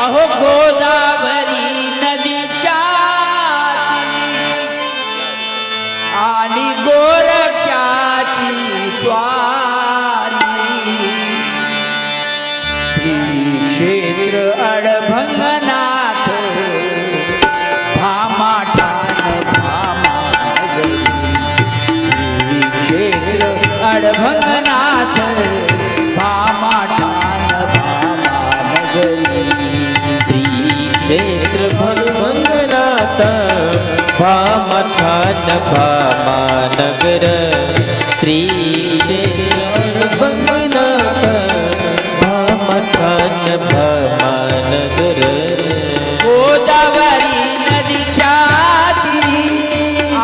अहो गोदावरी नदीच्या आणि गोरक्षाची स्वारी श्री क्षेत्र अडभंगनाथ अडभंगनाथ भामाठाण भामानगरी श्री क्षेत्र अडभंगनाथ भामाठाण भामानगर श्री क्षेत्र अडभंगनाथ भामाठाण भामानगर गोदावरी नदीच्या तीरी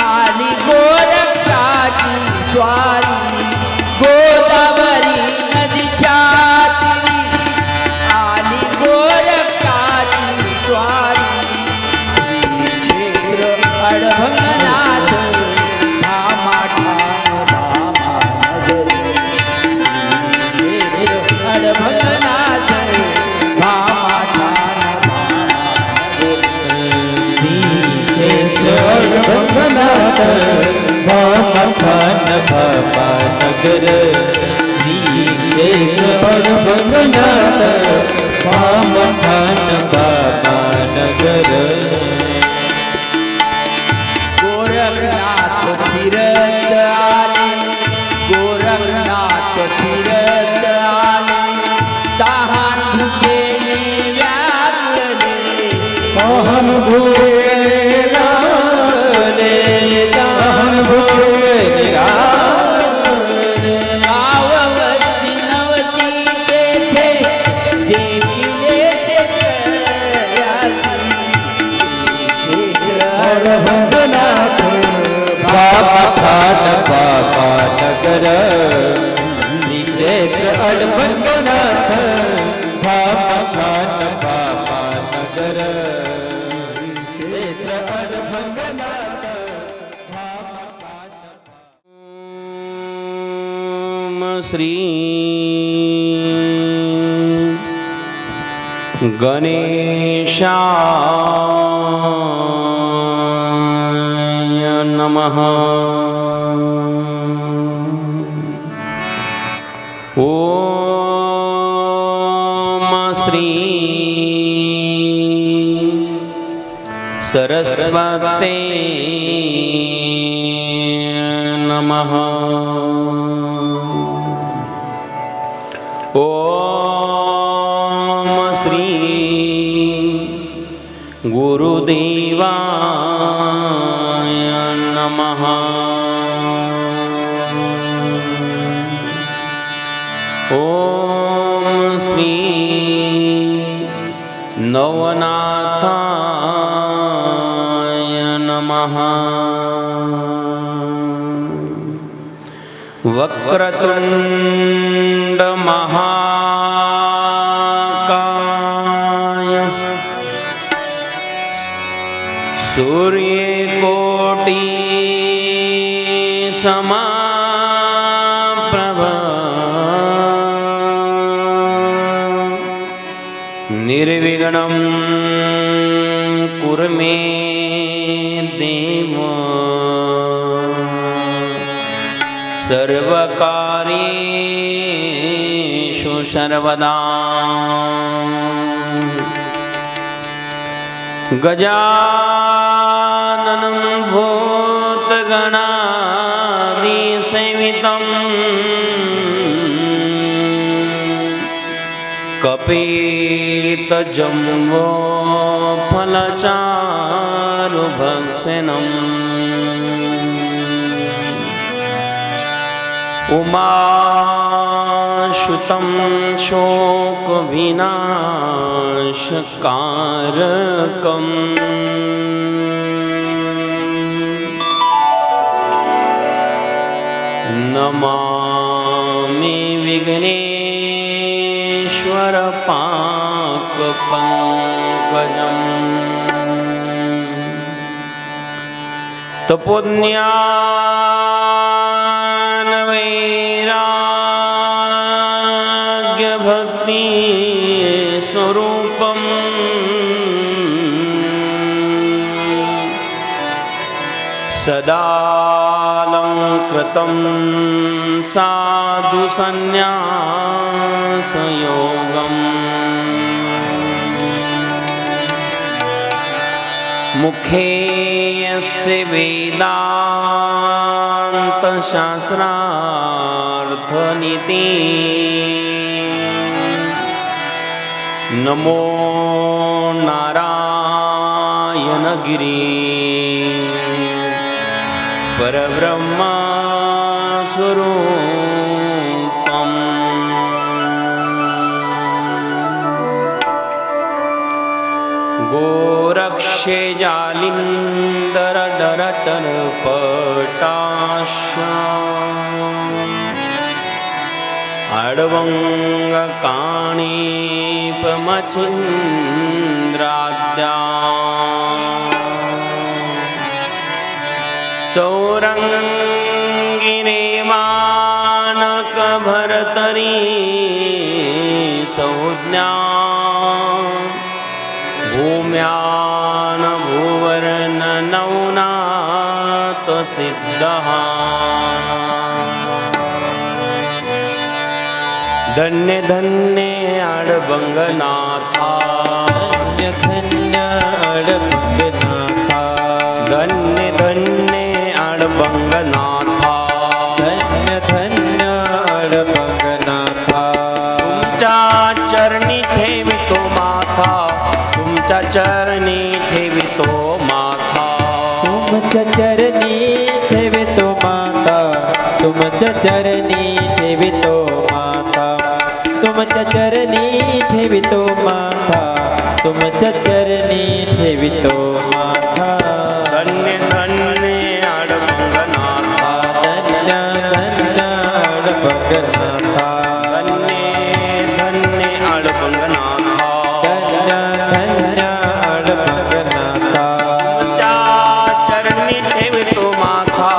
आली गोरक्षाची स्वारी गोदावरी नदीच्या तीरी आली गोरक्षाची स्वारी श्री क्षेत्र अडभंगनाथ भामाठाण भामानगरी श्री क्षेत्र अडभंगनाथ भामाठाण श्री क्षेत्र अडभंगनाथ भामाठाण भामानगर श्री क्षेत्र अडभंगनाथ भामाठाण भामानगर गोरखनाथ फिरत आले गोरखनाथ फिरत आले तहान भुकेने व्याकुळले तहान भुकेने तहान भुकेने गाव वस्ती नवती तेथे देखिले अडभंगनाथ भामाठाण भामानगर श्री क्षेत्र अडभंगनाथ भामाठाण भामानगर श्री क्षेत्र अडभंगनाथ भामाठाण श्री गणेशाय नमः। ओम श्री सरस्वते नमः। ओम श्री गुरुदेवाय नमः। ओम श्री नवनाथाय नमः। वक्रतुंड महाकाय सूर्यकोटि समप्रभ निर्विघ्नं कुरु मे देव सर्वकार्येषु सर्वदा। गजाननं भूतगणादिसेवितं कपितजम्बो फलचारुभक्षणम् उमासुतं शोकविनाशकारकम् नमामि विघ्नेश्वर पाकपङ्कजम्। तपोज्ञान वैराग्य भक्ति स्वरूपम् सदालंकृतं साधु संन्यासयोगम् मुखे यस्य वेदान्तशास्त्रार्थनीति नमो नारायणगिरि परब्रह्म स्वरूपम् गोरक्षे जालिंदर डरटन पटाश अडवंग काणीपमचिन्द्राद्या चौरंगिने मानक भरतरी संज्ञा भूम्यान भूवर्ण नौनाथ सिद्धः धन्य धन्य अडबंगनाथा धन्य धन्य अडबंगनाथा धन्य धन्य अडबंगनाथा धन्य धन्य अडबंगनाथा तुमच्या चरणी ठेवितो माथा तुमच्या चरणी ठेवितो माथा तुमच्या चरणी ठेवितो माता तुमच्या चरणी ठेवितो माता तुमच्या चरणी ठेवितो माता तुमच्या चरणी ठेवितो माता धन्य धन्य अडबंगनाथा धन्य धन्य अडबंगनाथा धन्य धन्य अडबंगनाथा धन्य धन्य अडबंगनाथा तुमच्या चरणी ठेवितो माथा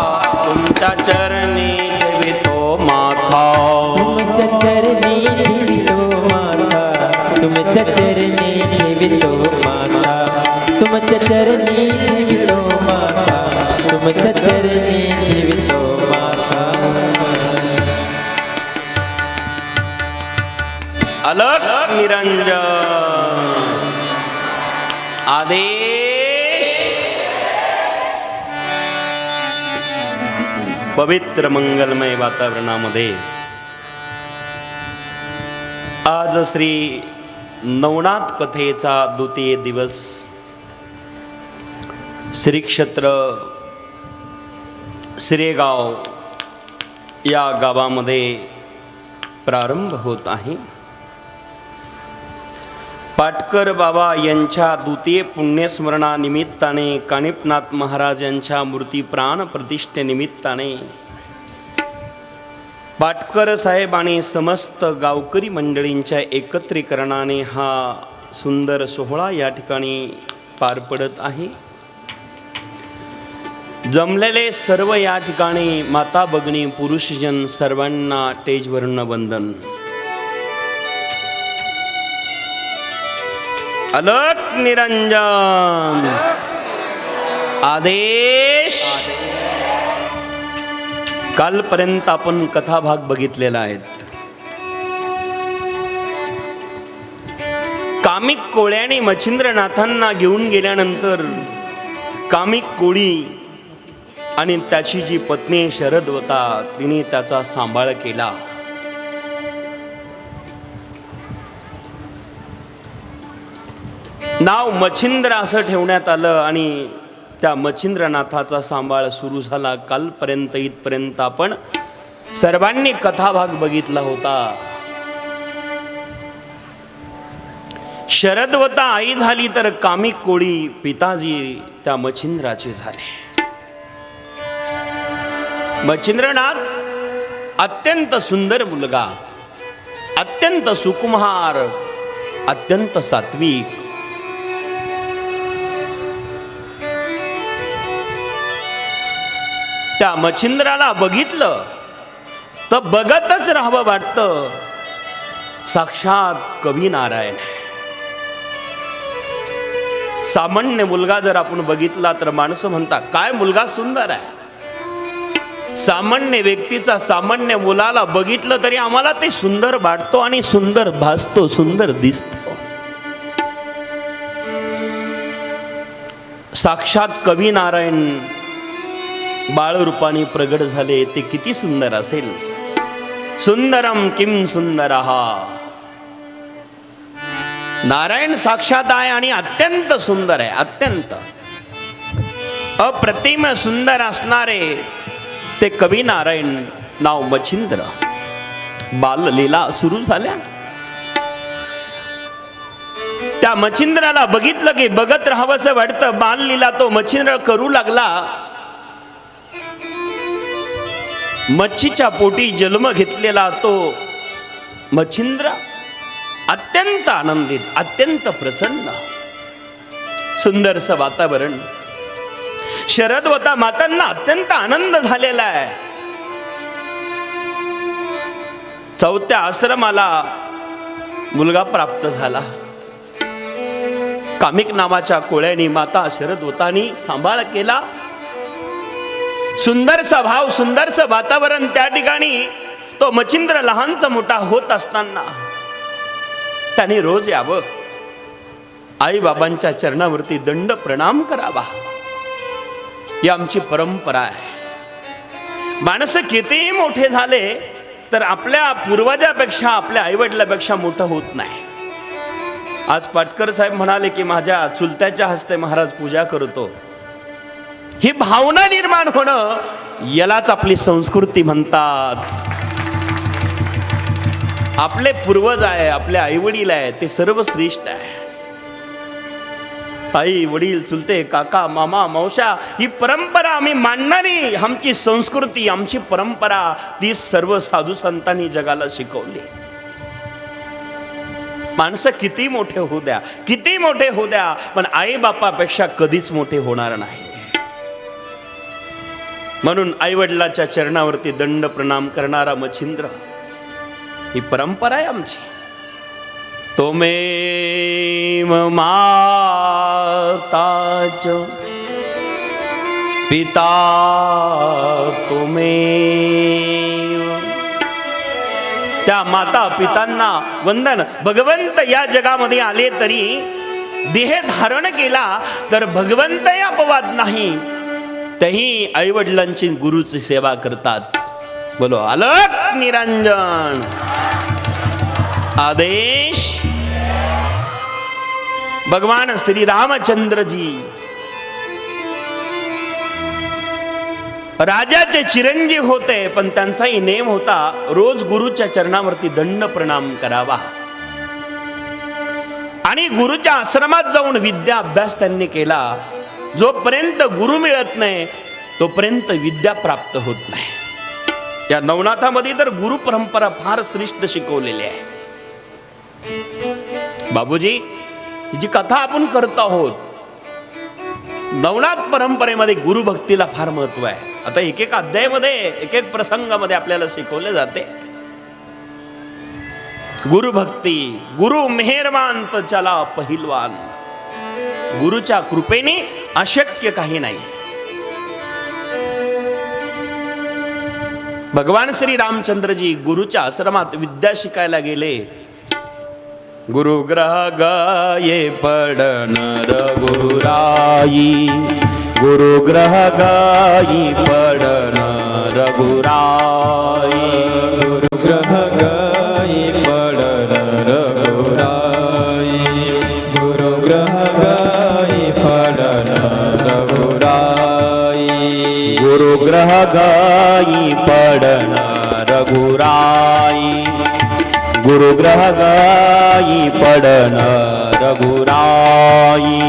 तुमच्या चरणी ठेवितो माथा तुमच्या चरणी ठेवितो माता तुमच्या चरणी ठेवितो माता तुमच्या चरणी ठेवितो माता तुमच्या चरणी ठेवितो माता अलग निरंजन आदेश पवित्र मंगलमय वातावरणामध्ये आज श्री नवनाथ कथेचा द्वितीय दिवस श्री क्षेत्र श्रेगाव या गावामध्ये प्रारंभ होत आहे. पाटकर बाबा यांच्या द्वितीय पुण्यस्मरणानिमित्ताने कानिपनाथ महाराज यांच्या मूर्ती प्राण प्रतिष्ठेनिमित्ताने पाटकर साहेब आणि समस्त गावकरी मंडळींच्या एकत्रीकरणाने हा सुंदर सोहळा या ठिकाणी पार पडत आहे. जमलेले सर्व या ठिकाणी माता भगिनी पुरुषजन सर्वांना स्टेजवरून वंदन. अलग निरंजन आदेश. कालपर्यंत आपण कथाभाग बघितलेला आहे. कामिक कोळ्याने मच्छिंद्रनाथांना घेऊन गेल्यानंतर कामिक कोळी आणि त्याची जी पत्नी शरदवता तिने त्याचा सांभाळ केला. नाव मच्छिंद्र असं ठेवण्यात आलं आणि त्या मच्छिंद्रनाथाचा सांभाळ सुरू झाला. कालपर्यंत इथपर्यंत आपण सर्वांनी कथाभाग बघितला होता. शरदवता आई झाली तर कामिक कोळी पिताजी त्या मच्छिंद्राचे झाले. मच्छिंद्रनाथ अत्यंत सुंदर मुलगा, अत्यंत सुकुमार, अत्यंत सात्विक. त्या मच्छिंद्राला बघितलं तर बघतच राहावं वाटतं. साक्षात कवी नारायण. सामान्य मुलगा जर आपण बघितला तर माणसं म्हणतात काय मुलगा सुंदर आहे. सामान्य व्यक्तीचा सामान्य मुलाला बघितलं तरी आम्हाला ते सुंदर वाटतो आणि सुंदर भासतो, सुंदर दिसतो. साक्षात कवी नारायण बाळरूपाने प्रगट झाले, ते किती सुंदर असेल. सुंदरम किम सुंदरहा. नारायण साक्षात आहे आणि अत्यंत सुंदर आहे. अत्यंत अप्रतिम सुंदर असणारे ते कवी नारायण, नाव मच्छिंद्र. बाललीला सुरू झाल्या. त्या मच्छिंद्राला बघितलं की बघत राहावंसं वाटतं. बाललीला तो मच्छिंद्र करू लागला. मच्छीच्या पोटी जन्म घेतलेला तो मच्छिंद्र अत्यंत आनंदित, अत्यंत प्रसन्न. सुंदरसं वातावरण. शरदवता मातांना अत्यंत आनंद झालेला आहे. चौथ्या आश्रमाला मुलगा प्राप्त झाला. कामिक नावाच्या कोळ्यानी माता शरदवतानी सांभाळ केला. सुंदरसा भाव, सुंदरसं वातावरण. त्या ठिकाणी तो मच्छिंद्र लहानचा मोठा होत असताना त्याने रोज यावं, आई बाबांच्या चरणावरती दंड प्रणाम करावा. ही आमची परंपरा आहे. माणसं कितीही मोठे झाले तर आपल्या पूर्वजापेक्षा, आपल्या आईवडिलापेक्षा मोठं होत नाही. आज पाटकर साहेब म्हणाले की माझ्या चुलत्याच्या हस्ते महाराज पूजा करतो. ही भावना निर्माण होणं, यालाच आपली संस्कृती म्हणतात. आपले पूर्वज आहे, आपले आई वडील आहे, ते सर्व श्रेष्ठ आहे. आई वडील, चुलते, काका, मामा, मावशा, ही परंपरा आम्ही मानणारी, आमची संस्कृती, आमची परंपरा, ती सर्व साधू संतांनी जगाला शिकवली. माणसं किती मोठे होऊ द्या, किती मोठे होऊ द्या, पण आई बापापेक्षा कधीच मोठे होणार नाही. म्हणून आई वडिलाच्या चरणावरती दंड प्रणाम करणारा मच्छिंद्र, ही परंपरा आहे आमची. तोमेव माताच पिता तोमेव. त्या माता पितांना वंदन. भगवंत या जगामध्ये आले तरी देह धारण केला तर भगवंत अपवाद नाही. तेही आई वडिलांची गुरुची सेवा करतात. बोलो अलक निरंजन. आदेश. भगवान श्री रामचंद्रजी राजाचे चिरंजीव होते, पण त्यांचाही नेम होता रोज गुरुच्या चरणावरती दंड प्रणाम करावा. आणि गुरुच्या आश्रमात जाऊन विद्या अभ्यास त्यांनी केला. जोपर्यंत गुरु मिळत नाही तोपर्यंत विद्या प्राप्त होत नाही. या नवनाथामध्ये तर गुरु परंपरा फार श्रेष्ठ शिकवलेली आहे. बाबूजी, जी कथा आपण करत आहोत, नवनाथ परंपरेमध्ये गुरु भक्तीला फार महत्व आहे. आता एक एक अध्यायामध्ये, एक एक प्रसंगामध्ये आपल्याला शिकवले जाते गुरु भक्ती. गुरु मेहरबान तर चला पहिलवान. गुरुच्या कृपेने अशक्य काही नाही. भगवान श्री रामचंद्रजी गुरुच्या आश्रमात विद्या शिकायला गेले. गुरु ग्रह गये पडन रघुराई. गुरु ग्रह गई पडन रघुराई. गुरु ग्रह गई पडन रघुराई. गुरु ग्रह गई पडन रघुराई. गुरु ग्रह गई पडन रघुराई. गुरु ग्रह गई पडन रघुराई.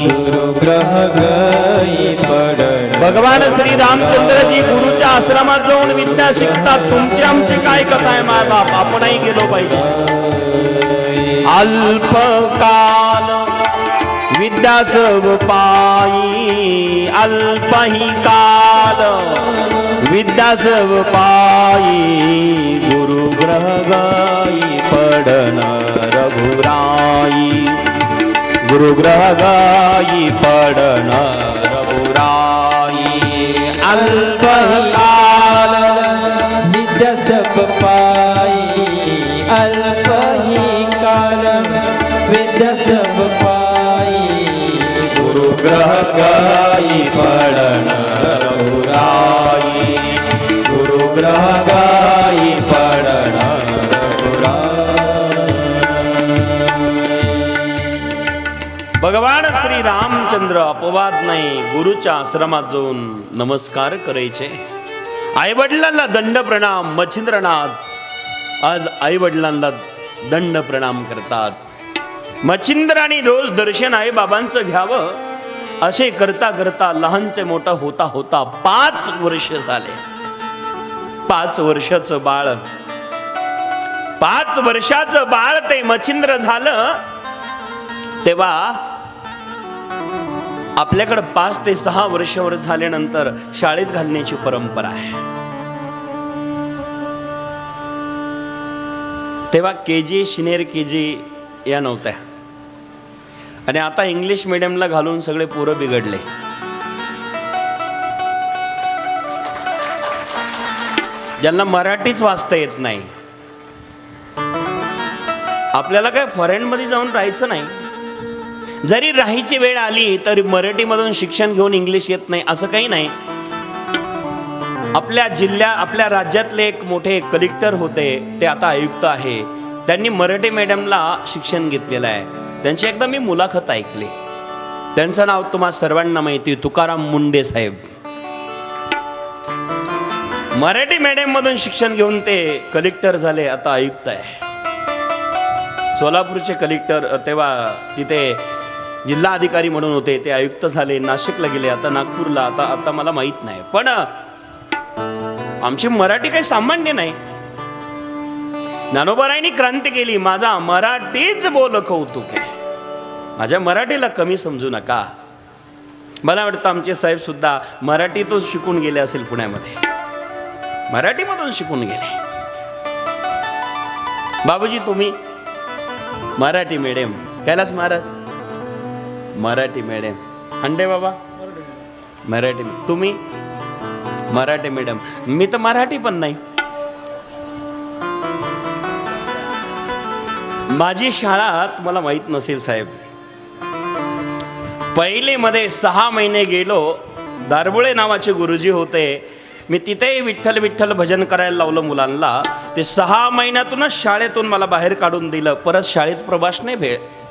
गुरु ग्रह गई पडन. भगवान श्री रामचंद्रजी गुरुच्या आश्रमात जाऊन विद्या शिकतात. तुमची आमची काय कथा आहे माय बाप, आपणही गेलो पाहिजे. अल्पकाल विद्या सब पाई. अल्पही काल विद्या सब पाई. गुरु ग्रह गई पडन रघुराई. गुरुग्रह गाई पडन रघुराई अल्पकाल विद्या सब पाई अल्पही काल विद्या सब पाई गुरुग्रह गाई पडन रघुराई गुरुग्रह गाई पडन भगवान श्री रामचंद्र अपवाद नाही गुरुच्या आश्रमात जाऊन नमस्कार करायचे. आई वडिलांना दंड प्रणाम. मच्छिंद्रनाथ आज आई वडिलांना दंड प्रणाम करतात. मच्छिंद्राने रोज दर्शन आई बाबांचं घ्यावं असे करता करता लहानचे मोठा होता होता 5 वर्ष झाले. 5 वर्षाचं बाळ 5 वर्षाचं बाळ ते मच्छिंद्र झालं तेव्हा आपल्याकडे 5 ते 6 वर्षावर झाल्यानंतर शाळेत घालण्याची परंपरा आहे. तेव्हा केजी सिनियर केजी या नव्हत्या आणि आता इंग्लिश मीडियमला घालून सगळे पोरं बिघडले. ज्यांना मराठीच वाचता येत नाही. आपल्याला काय फॉरेन मध्ये जाऊन राहायचं नाही. जरी राहायची वेळ आली तरी मराठीमधून शिक्षण घेऊन इंग्लिश येत नाही असं काही नाही. आपल्या राज्यातले एक मोठे कलेक्टर होते ते आता आयुक्त आहे. त्यांनी मराठी मीडियमला शिक्षण घेतलेलं आहे. त्यांची एकदा मी मुलाखत ऐकली. त्यांचं नाव तुम्हा सर्वांना माहिती तुकाराम मुंडे साहेब. मराठी मीडियम मधून शिक्षण घेऊन ते कलेक्टर झाले आता आयुक्त आहे. सोलापूरचे कलेक्टर तेव्हा तिथे जिल्हा अधिकारी म्हणून होते ते आयुक्त झाले. नाशिकला गेले आता नागपूरला आता मला माहित नाही. पण आमची मराठी काही सामान्य नाही. ज्ञानोबारायांनी क्रांती केली. माझा मराठीच बोल कौतुक आहे. माझ्या मराठीला कमी समजू नका. मला वाटतं आमचे साहेब सुद्धा मराठीतून शिकून गेले असेल. पुण्यामध्ये मराठीमधून शिकून गेले. बाबूजी तुम्ही मराठी मीडियम कैलास महाराज मराठी मीडियम अंडे बाबा मराठी तुम्ही मराठी मीडियम. मी तर मराठी पण नाही. माझी शाळा तुम्हाला माहित नसेल साहेब. पहिलीमध्ये 6 महिने गेलो. दारबुळे नावाचे गुरुजी होते. मी तिथेही विठ्ठल विठ्ठल भजन करायला लावलं मुलांना. ते 6 महिन्यातूनच शाळेतून मला बाहेर काढून दिलं. परत शाळेत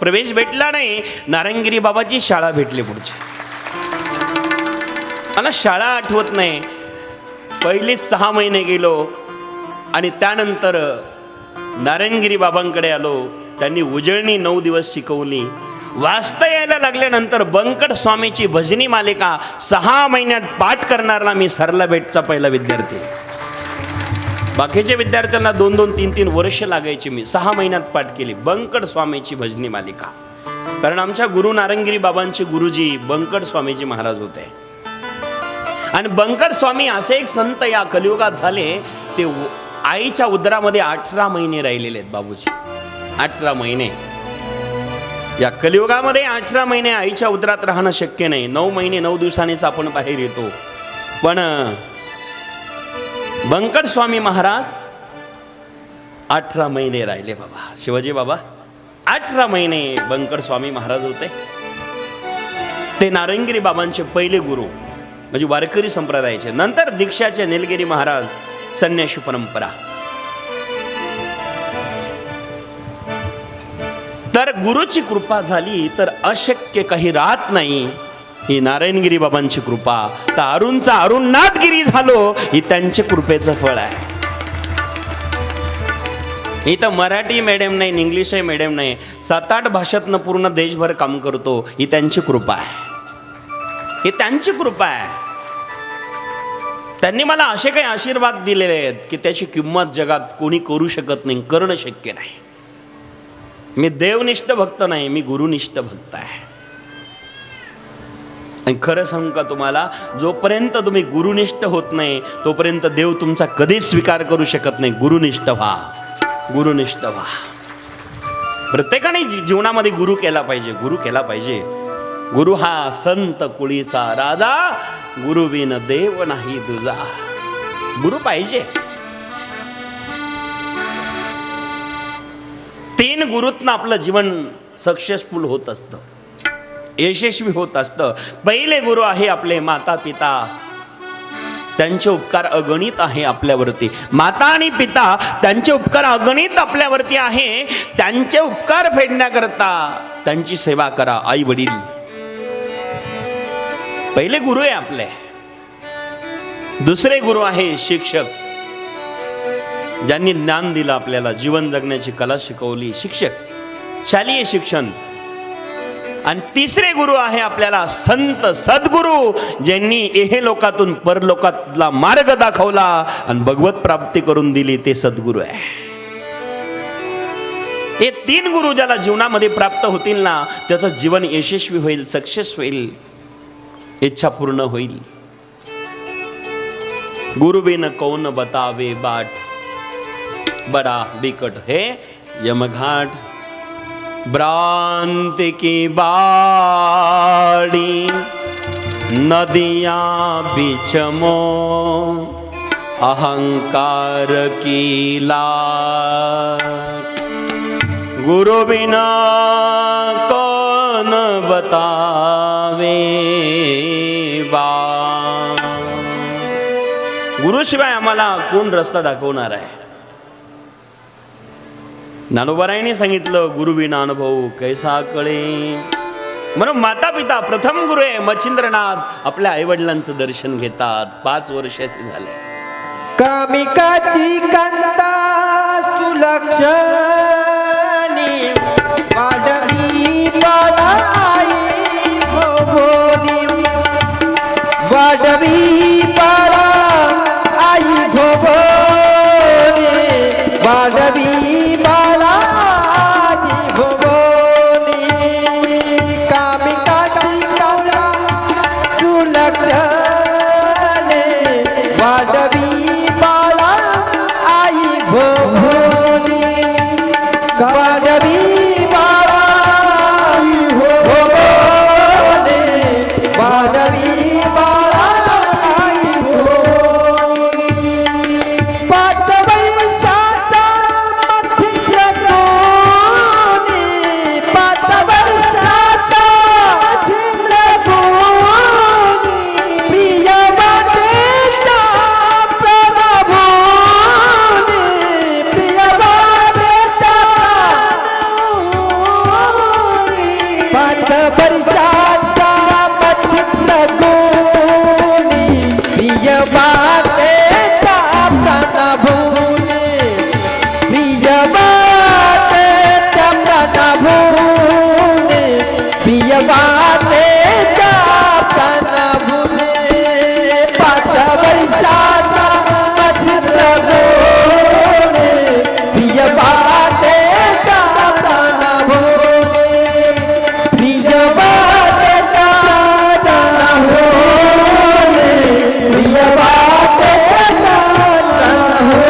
प्रवेश भेटला नाही. नारायणगिरी बाबाची शाळा भेटली पुढची. मला शाळा आठवत नाही. पहिलीच 6 महिने गेलो आणि त्यानंतर नारायणगिरी बाबांकडे आलो. त्यांनी उजळणी 9 दिवस शिकवली. वाचता यायला लागल्यानंतर बंकट स्वामीची भजनी मालिका 6 महिन्यात पाठ करणारा मी सरला बेटचा पहिला विद्यार्थी. बाकीच्या विद्यार्थ्यांना 2-2, 3-3 वर्ष लागायची. मी 6 महिन्यात पाठ केली बंकट स्वामीची भजनी मालिका. कारण आमच्या गुरु नारायणगिरी बाबांचे गुरुजी बंकट स्वामीजी महाराज होते. आणि बंकट स्वामी असे एक संत या कलियुगात झाले. ते आईच्या उदरामध्ये 18 महिने राहिलेले आहेत बाबूजी. 18 महिने या कलियुगामध्ये 18 महिने आईच्या उदरात राहणं शक्य नाही. 9 महिने 9 दिवसांनीच आपण बाहेर येतो. पण बंकट स्वामी महाराज 18 महिने राहिले बाबा. शिवाजी बाबा 18 महिने बंकट स्वामी महाराज होते. ते नारायणगिरी बाबांचे पहिले गुरु म्हणजे वारकरी संप्रदायाचे. नंतर दीक्षाचे निलगिरी महाराज संन्यासी परंपरा. तर गुरुची कृपा झाली तर अशक्य काही राहत नाही. ही नारायणगिरी बाबांची कृपा. तर अरुणचा अरुणनाथगिरी झालो ही त्यांच्या कृपेचं फळ आहे. इथं मराठी मीडियम नाही इंग्लिश मीडियम नाही. 7-8 भाषातनं पूर्ण देशभर काम करतो. ही त्यांची कृपा आहे. ही त्यांची कृपा आहे. त्यांनी मला असे काही आशीर्वाद दिलेले आहेत की त्याची किंमत जगात कोणी करू शकत नाही. करणं शक्य नाही. मी देवनिष्ठ भक्त नाही. मी गुरुनिष्ठ भक्त आहे. आणि खरं सांगू का तुम्हाला जोपर्यंत तुम्ही गुरुनिष्ठ होत नाही तोपर्यंत देव तुमचा कधीच स्वीकार करू शकत नाही. गुरुनिष्ठ व्हा. गुरुनिष्ठ व्हा. प्रत्येकाने जीवनामध्ये गुरु केला पाहिजे, गुरु केला पाहिजे. गुरु हा संत कुळीचा राजा, गुरु बिन देव नाही तुझा. गुरु पाहिजे. 3 गुरुतनं आपलं जीवन सक्सेसफुल होत असतं, यशस्वी होत असतं. पहिले गुरु आहे आपले माता पिता. त्यांचे उपकार अगणित आहे आपल्यावरती. माता आणि पिता त्यांचे उपकार अगणित आपल्यावरती आहे. त्यांचे उपकार फेडण्याकरता त्यांची सेवा करा. आई वडील पहिले गुरु आहे आपले. दुसरे गुरु आहे शिक्षक, ज्यांनी ज्ञान दिलं आपल्याला, जीवन जगण्याची कला शिकवली, शिक्षक, शालेय शिक्षण. आणि तिसरे गुरु आहे आपल्याला संत सद्गुरु, ज्यांनी एहे लोकातून परलोकातला मार्ग दाखवला आणि भगवत प्राप्ती करून दिली, ते सद्गुरु आहे. हे 3 गुरु ज्याला जीवनामध्ये प्राप्त होतील ना, त्याचं जीवन यशस्वी होईल, सक्सेस होईल, इच्छा पूर्ण होईल. गुरु बिन कौन बतावे बाट, बड़ा बिकट है यमघाट. भ्रांति की बाड़ी नदियाँ बीच में, अहंकार की लाट. गुरु बिना कौन बतावे बात. गुरुशिवाय आम्हाला कोण रस्ता दाखवणार आहे? ज्ञानोबारायांनी सांगितलं, गुरुविना अनुभव कैसा कळे. म्हणून माता पिता प्रथम गुरु आहे. मच्छिंद्रनाथ आपल्या आई वडिलांचं दर्शन घेतात. 5 वर्षाचे झाले. कामिकाची कांता सुलक्षणी, वाढवी बाळा आई भोवनी, वाढवी बाळा आई भोवनी, वाढवी बाळा आई भोवनी. कामिकाची कांता सुलक्षणी, वाढवी बाळा आई भोवनी, वाढवी बाळा आई भोवनी, वाढवी बाळा आई भोवनी. 5 वर्षाचा मच्छिंद्रगुणी, 5 वर्षाचा मच्छिंद्रगुणी, प्रिय वाटेचा प्रभुनी, प्रिय वाटेचा प्रभुनी. 5 वर्षाचा मच्छिंद्रगुणी, प्रिय वाटेचा प्रभुनी, प्रिय वाटेचा प्रभुनी, प्रिय वाटेचा प्रभुनी. 5 वर्षाचा मच्छिंद्रगुणी, प्रिय वाटेचा प्रभुनी, प्रिय वाटेचा प्रभुनी, प्रिय वाटेचा प्रभुनी.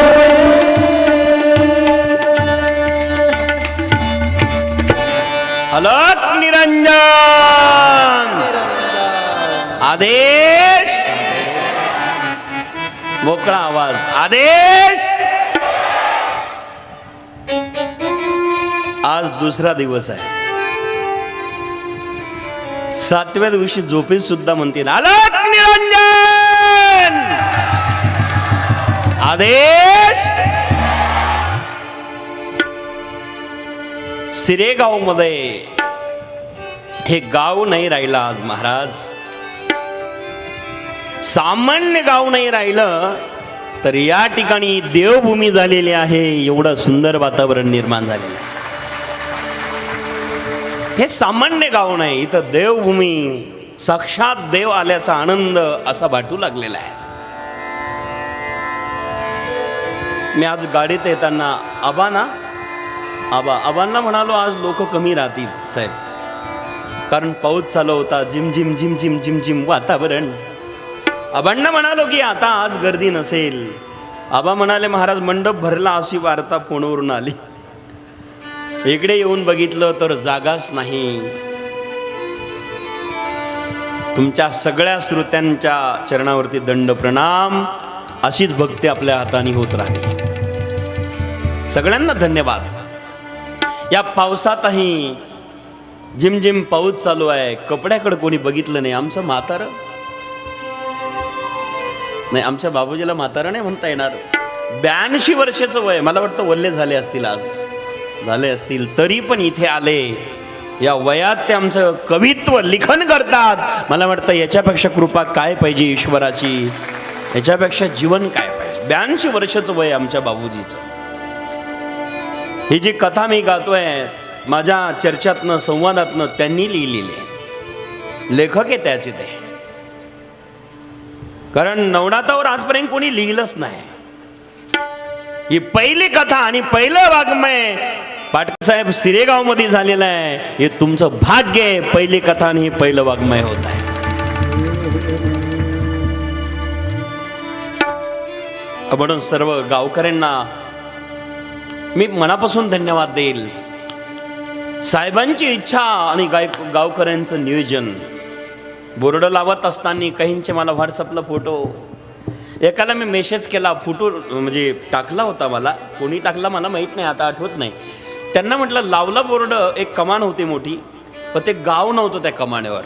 अलक निरंजन आदेश, मोकळा आवाज, आदेश. आज दुसरा दिवस आहे. 7व्या दिवशी झोपेत सुद्धा म्हणतील अलक निरंजन आदेश. सिरेगाव मध्ये हे गाव नाही राहिलं आज महाराज. सामान्य गाव नाही राहिलं, तर या ठिकाणी देवभूमी झालेली आहे. एवढं सुंदर वातावरण निर्माण झालेलं आहे. हे सामान्य गाव नाही, इथं देवभूमी, साक्षात देव आल्याचा आनंद असा वाटू लागलेला आहे. मी आज गाडीत येताना आबांना म्हणालो, आज लोक कमी राहतील साहेब, कारण पाऊस चालू होता, झिम झिम झिम झिम झिम झिम वातावरण. आबांना म्हणालो की आता आज गर्दी नसेल. आबा म्हणाले, महाराज मंडप भरला अशी वार्ता फोनवरून आली. इकडे येऊन बघितलं तर जागाच नाही. तुमच्या सगळ्या श्रोत्यांच्या चरणावरती दंड प्रणाम. अशीच भक्ती आपल्या हाताने होत राहते. सगळ्यांना धन्यवाद. या पावसातही झिमझिम पाऊस चालू आहे, कपड्याकडे कोणी बघितलं नाही. आमचं म्हातारं नाही, आमच्या बाबूजीला म्हातारं नाही म्हणता येणार. 82 वर्षाचं वय, मला वाटतं वल्ले झाले असतील, आज झाले असतील, तरी पण इथे आले. या वयात ते आमचं कवित्व लिखन करतात. मला वाटतं याच्यापेक्षा कृपा काय पाहिजे ईश्वराची, याच्यापेक्षा जीवन काय पाहिजे. 82 वर्षाचं वय आमच्या बाबूजीचं. ही जी कथा मी गातोय माझ्या चर्चातनं संवादातनं त्यांनी लिहिलेली आहे. लेखक आहे त्याचे ते. कारण नवनाथावर आजपर्यंत कोणी लिहिलंच नाही. ही पहिली कथा आणि पहिलं वाङ्मय पाटकर साहेब सिरेगाव मध्ये झालेलं आहे. हे तुमचं भाग्य आहे. पहिली कथा आणि हे पहिलं वाङ्मय होत आहे. म्हणून सर्व गावकऱ्यांना मी मनापासून धन्यवाद देईल. साहेबांची इच्छा आणि गावकऱ्यांचं नियोजन. बोर्ड लावत असताना काहींचे मला व्हॉट्सअपला फोटो, एकाला मी मेसेज केला, फोटो म्हणजे टाकला होता, मला कोणी टाकला मला माहीत नाही, आता आठवत नाही. त्यांना म्हटलं लावला बोर्ड, एक कमान होती मोठी, पण ते गाव नव्हतं त्या कमानेवर.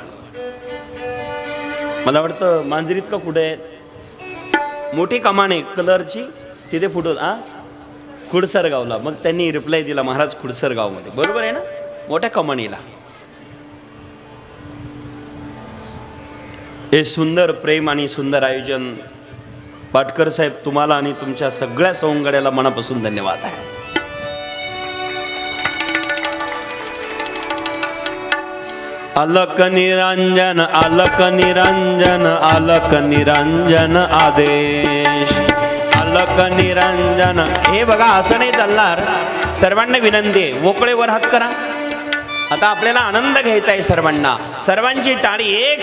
मला वाटतं मांजरीत का कुठे आहे मोठी कमान आहे कलरची, तिथे फोटो खुडसर गावला. मग त्यांनी रिप्लाय दिला, महाराज खुडसर गावमध्ये. बरोबर आहे ना, मोठ्या कमानीला. हे सुंदर प्रेम आणि सुंदर आयोजन पाटकर साहेब, तुम्हाला आणि तुमच्या सगळ्या सवंगड्याला मनापासून धन्यवाद आहे. अलक निरंजन, अलक निरंजन, अलक निरंजन आदेश. अलक निरंजन. हे बघा, असं नाही चालणार. सर्वांना विनंती आहे, मोकळेवर हात करा. आता आपल्याला आनंद घ्यायचा आहे सर्वांना. सर्वांची टाळी, एक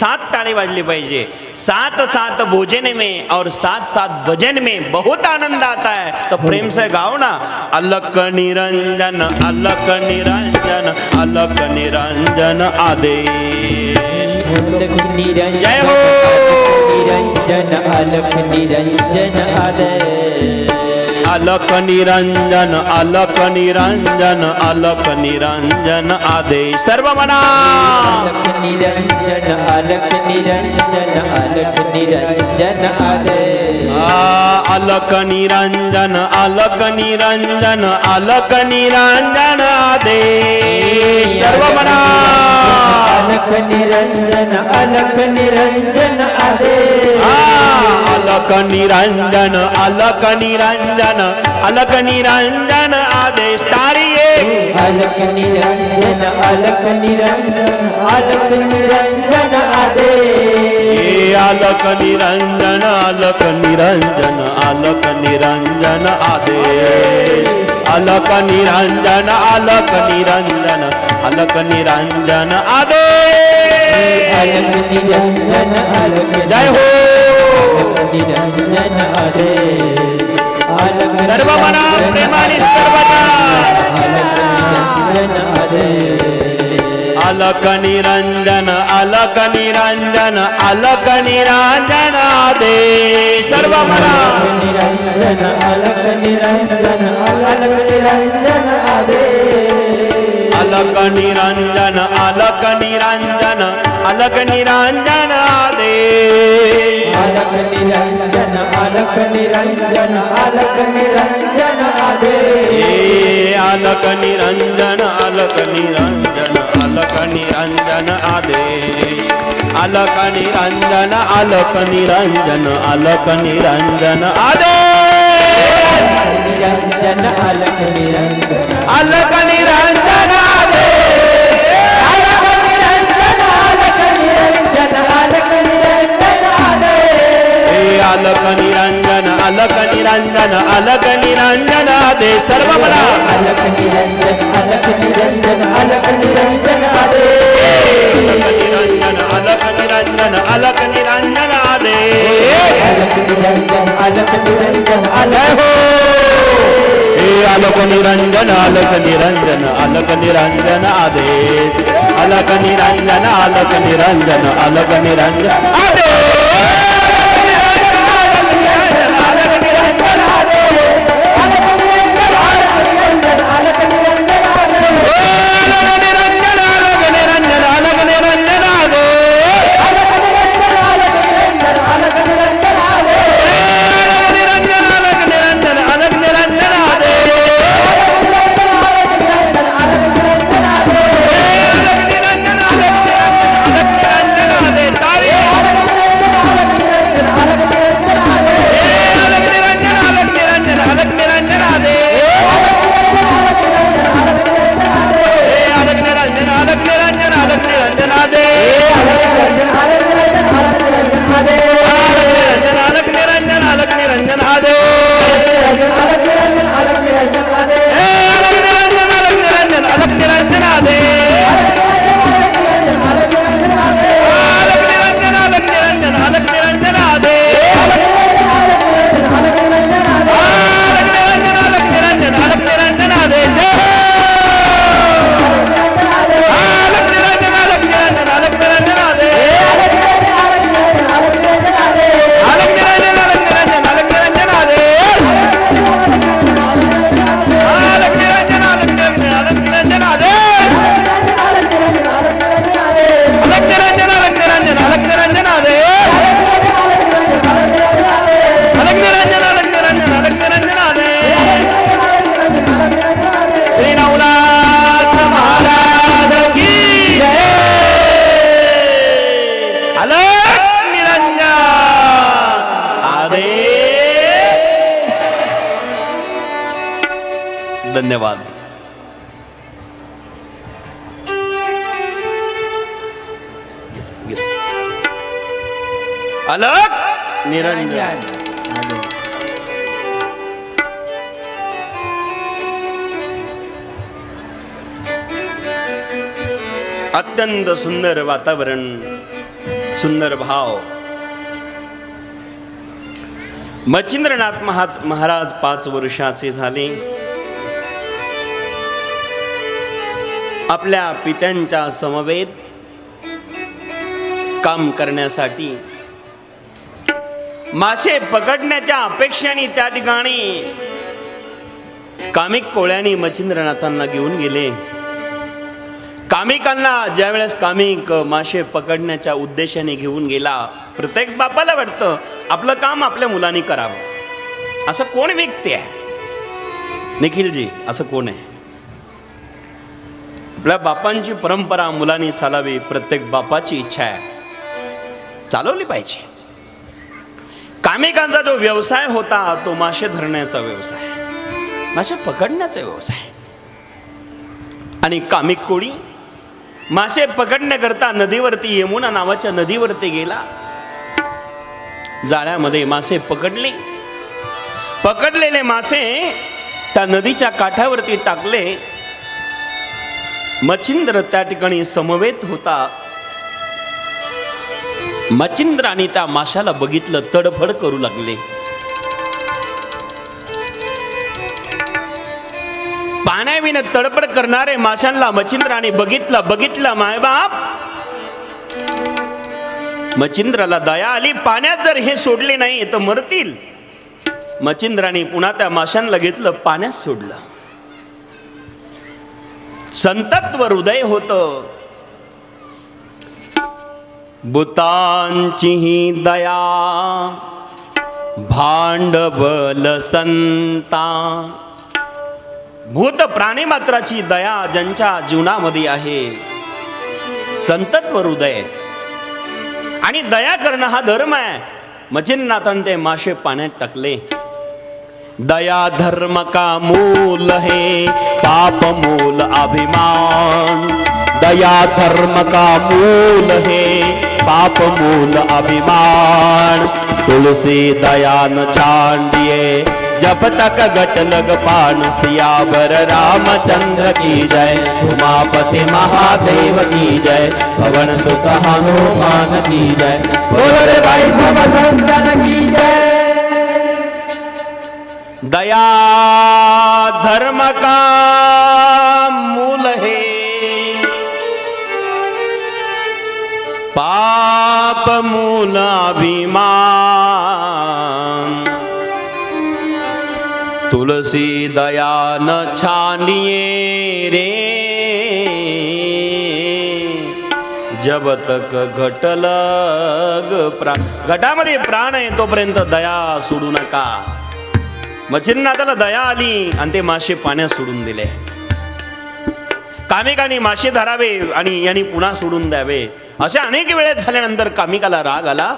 साथ ताली वाजली पाहिजे. 7-7 भोजन में और 7-7 भजन में बहुत आनंद आता है. तो प्रेम से गाओ ना. अलक निरंजन, अलक निरंजन, अलक निरंजन आदेश. जय हो. निरंजन अलक निरंजन आदेश. अलक निरंजन, अलक निरंजन, अलक निरंजन आदेश. सर्व म्हणा. अलक निरंजन, अलक निरंजन, अलक निरंजन आदेश. अलक निरंजन, अलक निरंजन, अलक निरंजन आदेश. सर्व म्हणा. अलक निरंजन, अलक निरंजन आदेश. अलक निरंजन, अलक निरंजन, अलक निरंजन आदेश. तारिये. अलक निरंजन, अलक निरंजन, अलक निरंजन आदेश. अलक निरंजन, अलक निरंजन, अलक निरंजन आदेश. अलक निरंजन, अलक निरंजन, अलक निरंजन आदेश. अलक निरंजन, अलक जय हो. निरंजन आदेश. सर्व मना प्रेमाने सर्वदा. निरंजन आदेश. अलक निरंजन, अलक निरंजन, अलक निरंजन आदेश. सर्व मना. निरंजन, अलक निरंजन, अलक निरंजन आदेश. अलक निरंजन, अलक निरंजन, अलक निरंजन आदेश. अलक निरंजन, अलक निरंजन, अलक निरंजन आदेश. अलक निरंजन, अलक निरंजन, अलक निरंजन आदेश. अलक निरंजन, अलक निरंजन, अलक निरंजन आदेश. निरंजन, अलक निरंजन, अलक निरंजन आदेश. अलक निरंजन, अलक निरंजन, अलक निरंजन आदेश. अलक निरंजन, अलक निरंजन, अलक निरंजन आदेश. सर्व म्हणा. अलक निरंजन, अलक निरंजन, अलक निरंजन आदेश. निरंजन, अलक निरंजन, अलक निरंजन आदेश. अलक निरंजन, अलक निरंजन, अलक जय हो. अलक निरंजन अलक निरंजन अलक निरंजन आदेश अलक निरंजन अलक निरंजन अलक निरंजन धन्यवाद. अलक निरंजन. अत्यंत सुंदर वातावरण, सुंदर भाव. मच्छिंद्रनाथ महाराज 5 वर्षाचे झाले. आपल्या पित्यांच्या समवेत काम करण्यासाठी मासे पकडण्याच्या अपेक्षेने त्या ठिकाणी कामिक कोळ्यांनी मच्छिंद्रनाथांना घेऊन गेले. कामिकांना ज्यावेळेस कामिक मासे पकडण्याच्या उद्देशाने घेऊन गेला, प्रत्येक बापाला वाटतं आपलं काम आपल्या मुलांनी करावं. असं कोण व्यक्ती आहे निखिलजी? असं कोण आहे? आपल्या बापांची परंपरा मुलांनी चालावी, प्रत्येक बापाची इच्छा आहे, चालवली पाहिजे. कामिकांचा जो व्यवसाय होता तो मासे धरण्याचा व्यवसाय, मासे पकडण्याचा व्यवसाय. आणि कामिक कोळी मासे पकडण्याकरता नदीवरती, यमुना नावाच्या नदीवरती गेला. जाळ्यामध्ये मासे पकडले. पकडलेले मासे त्या नदीच्या काठावरती टाकले. मच्छिंद्र त्या ठिकाणी समवेत होता. मच्छिंद्राने त्या माशाला बघितलं, तडफड करू लागले. पाण्याविना तडफड करणारे माशांना मच्छिंद्राने बघितलं मायबाप. मच्छिंद्राला दया आली. पाण्यात जर हे सोडले नाही तर मरतील. मच्छिंद्राने पुन्हा त्या माशांना घेतलं, पाण्यात सोडलं. संतत्व हृदय होत. भूतांची ही दया भांडवल संता. भूत प्राणी मात्राची दया ज्यांच्या जीवनामध्ये आहे, संतत्व हृदय. आणि दया करणं हा धर्म आहे. मच्छिंद्रनाथांनी ते मासे पाण्यात टाकले. दया धर्म का मूल है, पाप मूल अभिमान. दया धर्म का मूल है, पाप मूल अभिमान. तुलसी दया न छांडिए, जब तक गट लग पान. सियावर रामचंद्र की जय, उमापति महादेव की जय, पवन सुत हनुमान की जय, बोलो रे भाई सब संतन की जय. दया धर्म का मूल है, पाप मूल अभिमान। तुलसी दया न छानिए रे, जब तक घटलग प्राण। घटामध्ये प्राण आहे तोपर्यंत दया सोडू नका. मच्छिंद्रनाथाला दया आली आणि ते मासे पाण्यात सोडून दिले. कामिकाने मासे धरावे आणि यांनी पुन्हा सोडून द्यावे, अशा अनेक वेळेस झाल्यानंतर कामिकाला राग आला.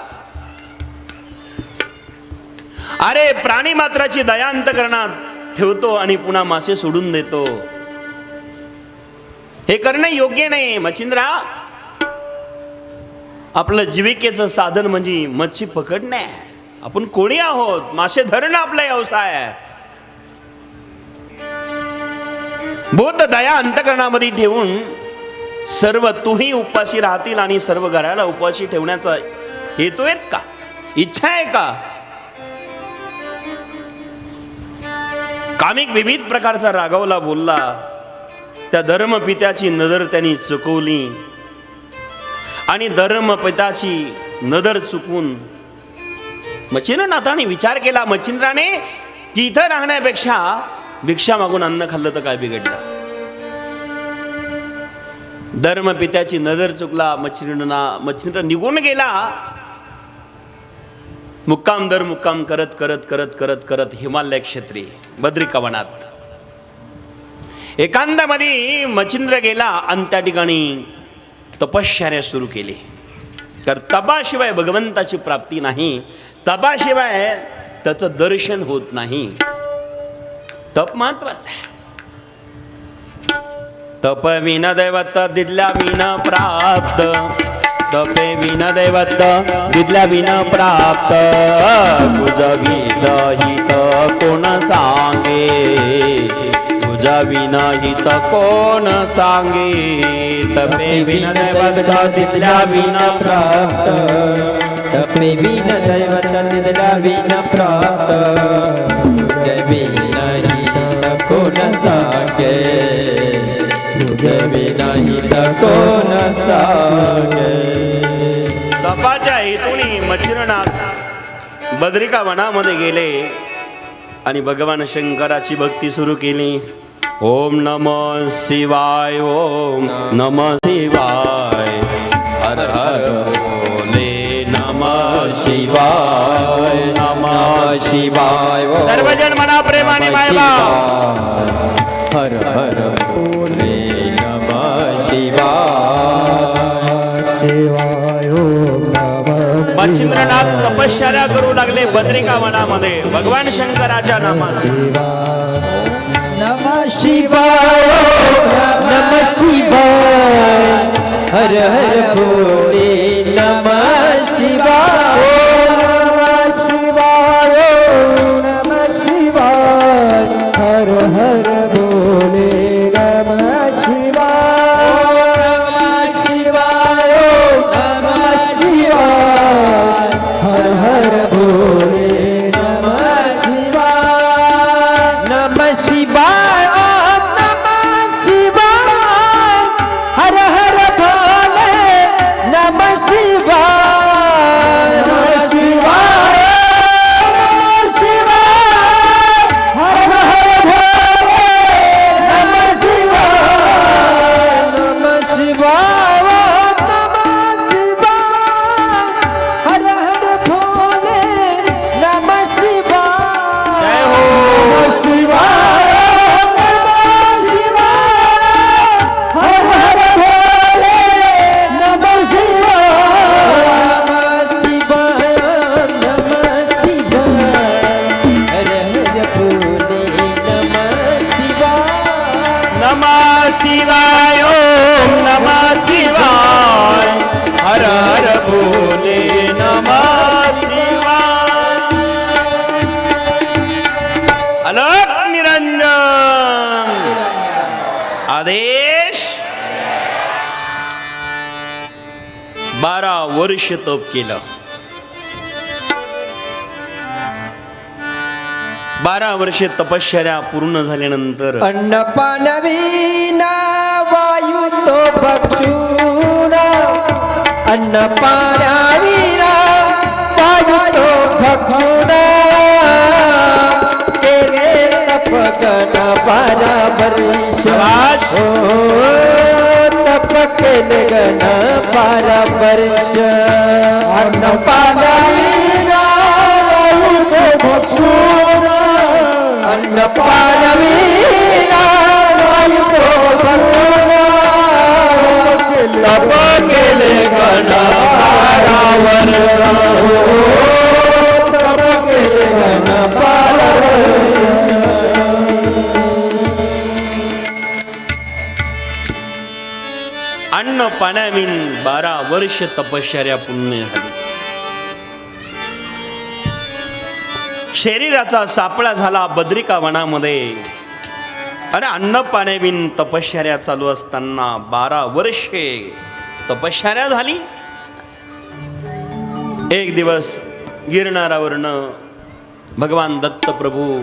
अरे प्राणी मात्राची दया अंतकरणात ठेवतो आणि पुन्हा मासे सोडून देतो, हे करणे योग्य नाही. मच्छिंद्रा, आपलं जीविकेचं साधन म्हणजे मच्छी पकडणे. आपण कोणी आहोत? मासे धरणं आपला व्यवसाय आहे. बोध दया अंतकरणामध्ये ठेवून सर्व तूही उपाशी राहतील आणि सर्व घराला उपाशी ठेवण्याचा हेतू आहेत का? इच्छा आहे का? कामिक विविध प्रकारचा रागावला बोलला. त्या धर्मपित्याची नजर त्यांनी चुकवली आणि धर्मपिताची नजर चुकवून मच्छिंद्रनाथाने विचार केला, मच्छिंद्राने, की इथं राहण्यापेक्षा भिक्षा मागून अन्न खाल्लं तर काय बिघडलं. धर्मपित्याची नजर चुकला. मच्छिंद्र निघून गेला. मुक्काम दर मुक्काम करत करत करत करत करत हिमालय क्षेत्री बद्रिका वनात एकांतामध्ये मच्छिंद्र गेला आणि त्या ठिकाणी तपश्चर्या सुरू केली. तर तपाशिवाय भगवंताची प्राप्ती नाही. तपाशिवाय त्याचं दर्शन होत नाही. तप महत्वाचं आहे. तप विन दैवत दिदल्या विन प्राप्त, तपे विन दैवत दिदल्या विन प्राप्त. तुझ विरहित कोण सांगे, तुझ विनहित कोण सांगे. तपे विन दैवत दिदल्या विन प्राप्त, तपे विन दैवत दिदल्या विन प्राप्त. तुझ विनहित कोण सांगे, तुझ विनहित कोण सांगे. तपाच्या हेतूने मच्छिंद्रनाथ बद्रिका वनामध्ये गेले आणि भगवान शंकराची भक्ती सुरू केली. ओम नमः शिवाय, ओम नमः शिवाय, हर हर भोले नमः शिवाय, नमः शिवाय. सर्वजन मना प्रेमाने मायबा. हर हर भोले नमः शिवाय, शिवाय ओम नमः. मच्छिंद्रनाथ तपश्चर्या करू लागले बद्रिका वनामध्ये भगवान शंकराच्या नामाचे. नमः शिवाय, नमः शिवाय, हर हर भोले नमः शिवाय, नमः शिवाय, नमः शिवाय, हर हर भोले नमः शिवाय, नमः शिवाय, नमः शिवाय, हर हर भोले नमः शिवाय, नमः शिवाय, ओम नमः शिवाय, हर हर भोले नमः शिवाय, नमः शिवाय, नमः शिवाय, हर हर भोले नमः शिवाय, नमः शिवाय, ओम नमः शिवाय, हर हर भोले नमः शिवाय. जय हो. नमः शिवाय, नमः शिवाय, हर हर भोले नमः शिवाय, नमः शिवाय, नमः शिवाय, हर हर भोले नमः शिवाय. नमः शिवाय, ओम नमः शिवाय, हर हर भोले नमः शिवाय. अलक निरंजन आदेश. 12 वर्ष तप केलं. 12 वर्षे तपश्चर्या पूर्ण झाल्यानंतर अन्न पान विना वायू तो भक्षुरा अन्न पान विना वायू तो भक्षुरा केले तपगण 12 वर्ष शाबाश. तप केले गण 12 वर्ष अन्न पान विना वायू तो भक्षुरा अन्न पान विना वायू तो भक्षुरा तप केले गण 12 वर्ष तप केले गण 12 वर्ष अन्न पाण्याविन 12 वर्ष तपश्चर्या पूर्ण झाली. शरीराचा सापळा झाला बद्रिका वनामध्ये आणि अन्न पाण्याविन तपश्चर्या चालू असताना 12 वर्षे तपश्चर्या झाली. एक दिवस गिरणारावरनं भगवान दत्त प्रभू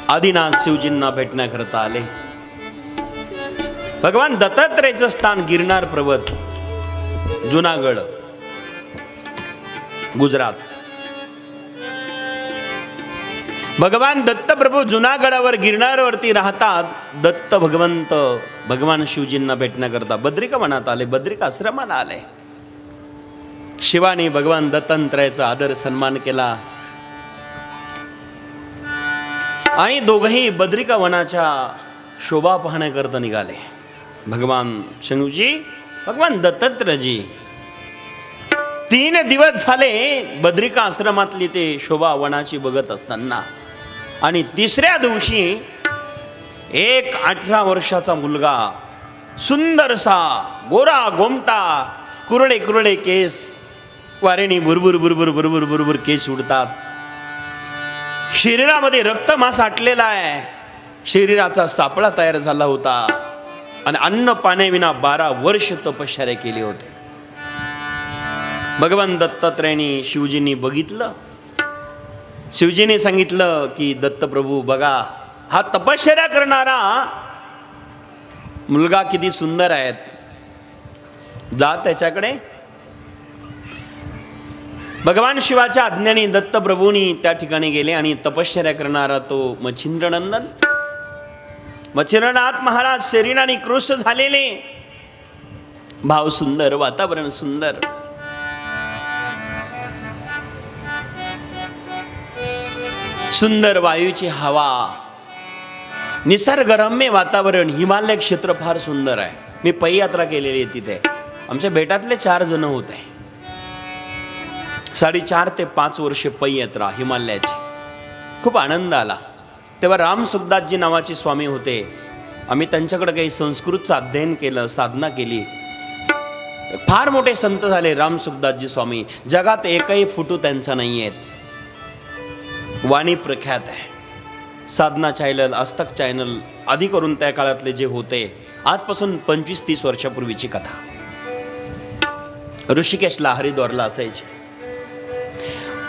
आदिनाथ शिवजींना भेटण्याकरता आले. भगवान दत्तात्रेयचं स्थान गिरनार पर्वत, जुनागड, गुजरात. भगवान दत्त प्रभू जुनागडावर गिरनारवरती राहतात. दत्त भगवंत भगवान शिवजींना भेटण्याकरता बद्रिका वनात आले, बद्रिका आश्रमात आले. शिवाने भगवान दत्तात्रेयाचा आदर सन्मान केला आणि दोघंही बद्रिका वनाच्या शोभा पाहण्याकरता निघाले. भगवान शंभूजी, भगवान दत्तात्रेयजी 3 दिवस झाले बद्रिका आश्रमातली ते शोभा वनाची बघत असताना आणि 3ऱ्या दिवशी एक 18 वर्षाचा मुलगा, सुंदरसा, गोरा गोमटा, कुरडे कुरडे केस, वारेणी बुरबुर बुरबुर बुरबुर बुरबुर केस उडतात, शरीरामध्ये रक्तमांस आटलेला आहे, शरीराचा सापळा तयार झाला होता आणि अन्न पाण्याविना 12 वर्ष तपश्चर्या केली होती. भगवान दत्तात्रेयांनी शिवजींनी बघितलं. शिवजीने सांगितलं की दत्तप्रभू बघा, हा तपश्चर्या करणारा मुलगा किती सुंदर आहे, जा त्याच्याकडे. भगवान शिवाच्या आज्ञेने दत्तप्रभूंनी त्या ठिकाणी गेले आणि तपश्चर्या करणारा तो मच्छिंद्रनंदन, मच्छिंद्रनाथ महाराज शरीराने कृश झालेले, भाव सुंदर, वातावरण सुंदर. सुंदर वायूची हवा, निसर्गरम्य वातावरण, हिमालय क्षेत्र फार सुंदर आहे. मी पै यात्रा केलेली आहे तिथे. आमच्या बेटातले 4 जण होते. 4.5 ते 5 वर्षे पै यात्रा हिमालयाची. खूप आनंद आला. तेव्हा राम सुखदासजी नावाचे स्वामी होते. आम्ही त्यांच्याकडे काही संस्कृतचं अध्ययन केलं, साधना केली. फार मोठे संत झाले राम सुखदासजी स्वामी. जगात एकही फोटो त्यांचा नाही आहेत. वाणी प्रख्यात आहे. साधना चॅनल, आस्तक चॅनल आधी करून त्या काळातले जे होते, आजपासून 25-30 वर्षापूर्वीची कथा. ऋषिकेशला, हरिद्वारला असायचे.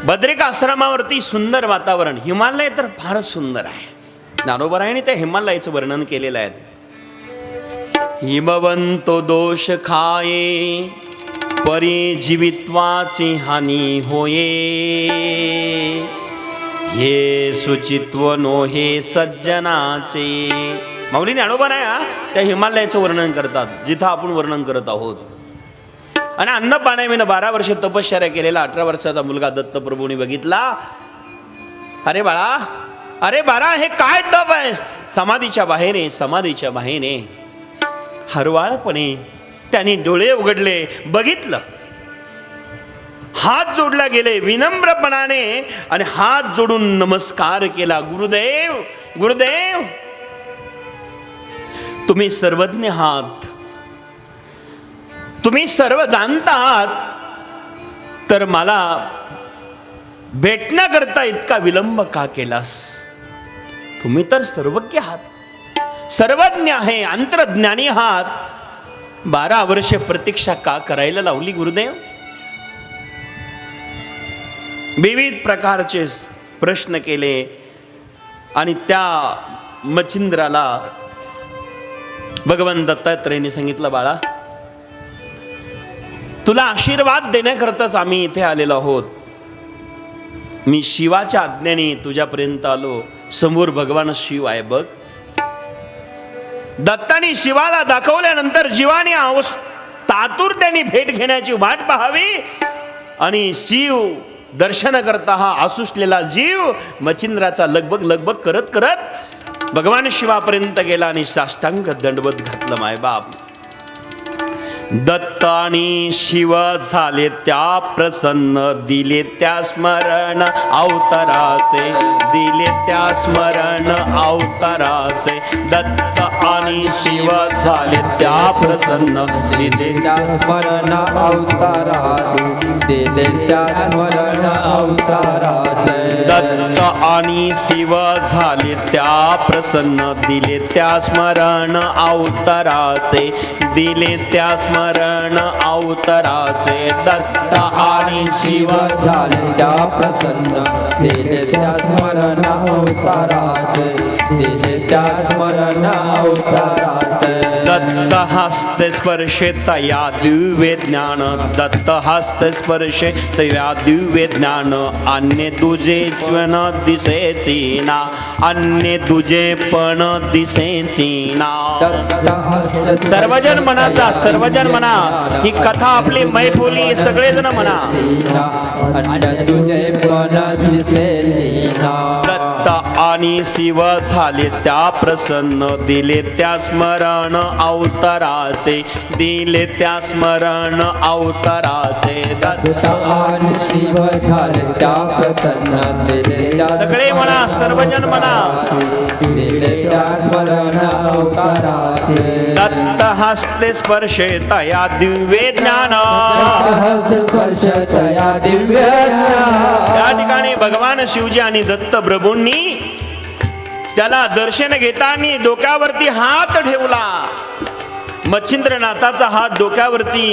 बद्रिका आश्रमावरती सुंदर वातावरण, हिमालय तर फारच सुंदर आहे. ज्ञानोबरायांनी त्या हिमालयाचं वर्णन केलेलं आहे. हिमवंतो दोष खाये, परी जीवित्वाची हानी होये, हे सुचित्व नो हे सज्जनाचे. माऊली ज्ञानोबराया त्या हिमालयाचं वर्णन करतात, जिथं आपण वर्णन करत आहोत. आणि अन्न पाण्याविना 12 वर्ष तपश्चर्या केलेला 18 वर्षाचा मुलगा दत्तप्रभूंनी बघितला. अरे बाळा, अरे बाळा, हे काय तप आहे? समाधीच्या बाहेर आहे, समाधीच्या बाहेर आहे. हरवाळपणे त्यांनी डोळे उघडले, बघितलं. हात जोडला गेले विनम्रपणाने आणि हात जोडून नमस्कार केला. गुरुदेव, गुरुदेव, तुम्ही सर्वज्ञ आहात, तुम्ही सर्व जाणता आहात, तर मला भेटण्याकरता इतका विलंब का केलास? तुम्ही तर सर्वज्ञ आहात, सर्वज्ञ आहे, अंतर्ज्ञानी आहात. 12 वर्षे प्रतीक्षा का करायला लावली गुरुदेव? विविध प्रकारचे प्रश्न केले. आणि त्या मच्छिंद्राला भगवान दत्तात्रेयांनी सांगितलं, बाळा तुला आशीर्वाद देण्याकरताच आम्ही इथे आलेलो आहोत. मी शिवाच्या आज्ञेने तुझ्यापर्यंत आलो. समोर भगवान शिव आहे बघ. दत्तानी शिवाला दाखवल्यानंतर जीवाने तातुरतेने भेट घेण्याची वाट पाहावी आणि शिव दर्शन करता हा आसुसलेला जीव मच्छिंद्राचा लगबग करत करत भगवान शिवापर्यंत गेला आणि साष्टांग दंडवत घातलं. मायबाप दत्त आणि शिव झाले त्या प्रसन्न, दिले त्या स्मरण अवताराचे, दिले त्या स्मरण अवताराचे. दत्त आणि शिव झाले त्या प्रसन्न, दिले त्या स्मरण अवताराचे, दिले त्या स्मरण अवताराचे. दत्त आणि शिव झाले त्या प्रसन्न, दिले त्या स्मरण अवताराचे, दिले त्या स्मरण अवताराचे. दत्त आणि शिव झाले त्या प्रसन्न, दिले त्या स्मरण अवताराचे, दिले त्या स्मरण अवताराचे. दत्त हस्ते स्पर्शे तया दिव्य ज्ञान, दत्त हस्ते स्पर्शे तया दिव्य ज्ञान. अन्य तुझे पण दिसेची ना, अन्य तुझे पण दिसेची ना. सर्वजण म्हणा, सर्वजण म्हणा, ही कथा आपली मैफोली सगळेजण म्हणा. तुझे पण दिसेची ना. दत्त आणि शिव झाले त्या प्रसन्न, दिले त्या स्मरण अवताराचे, दिले त्या स्मरण अवताराचे. दत्त आणि शिव झाले त्या प्रसन्न, दिले त्या सगळे म्हणा, सर्वजण म्हणा. दिले त्या स्मरण अवताराचे. दत्त हस्ते स्पर्शे तया दिव्य ज्ञान. स्पर्श तया दिव्य ज्ञान. त्या ठिकाणी भगवान शिवजी आणि दत्त प्रभूंनी त्याला दर्शन घेताना डोक्यावरती हात ठेवला. मच्छिंद्रनाथाचा हात डोक्यावरती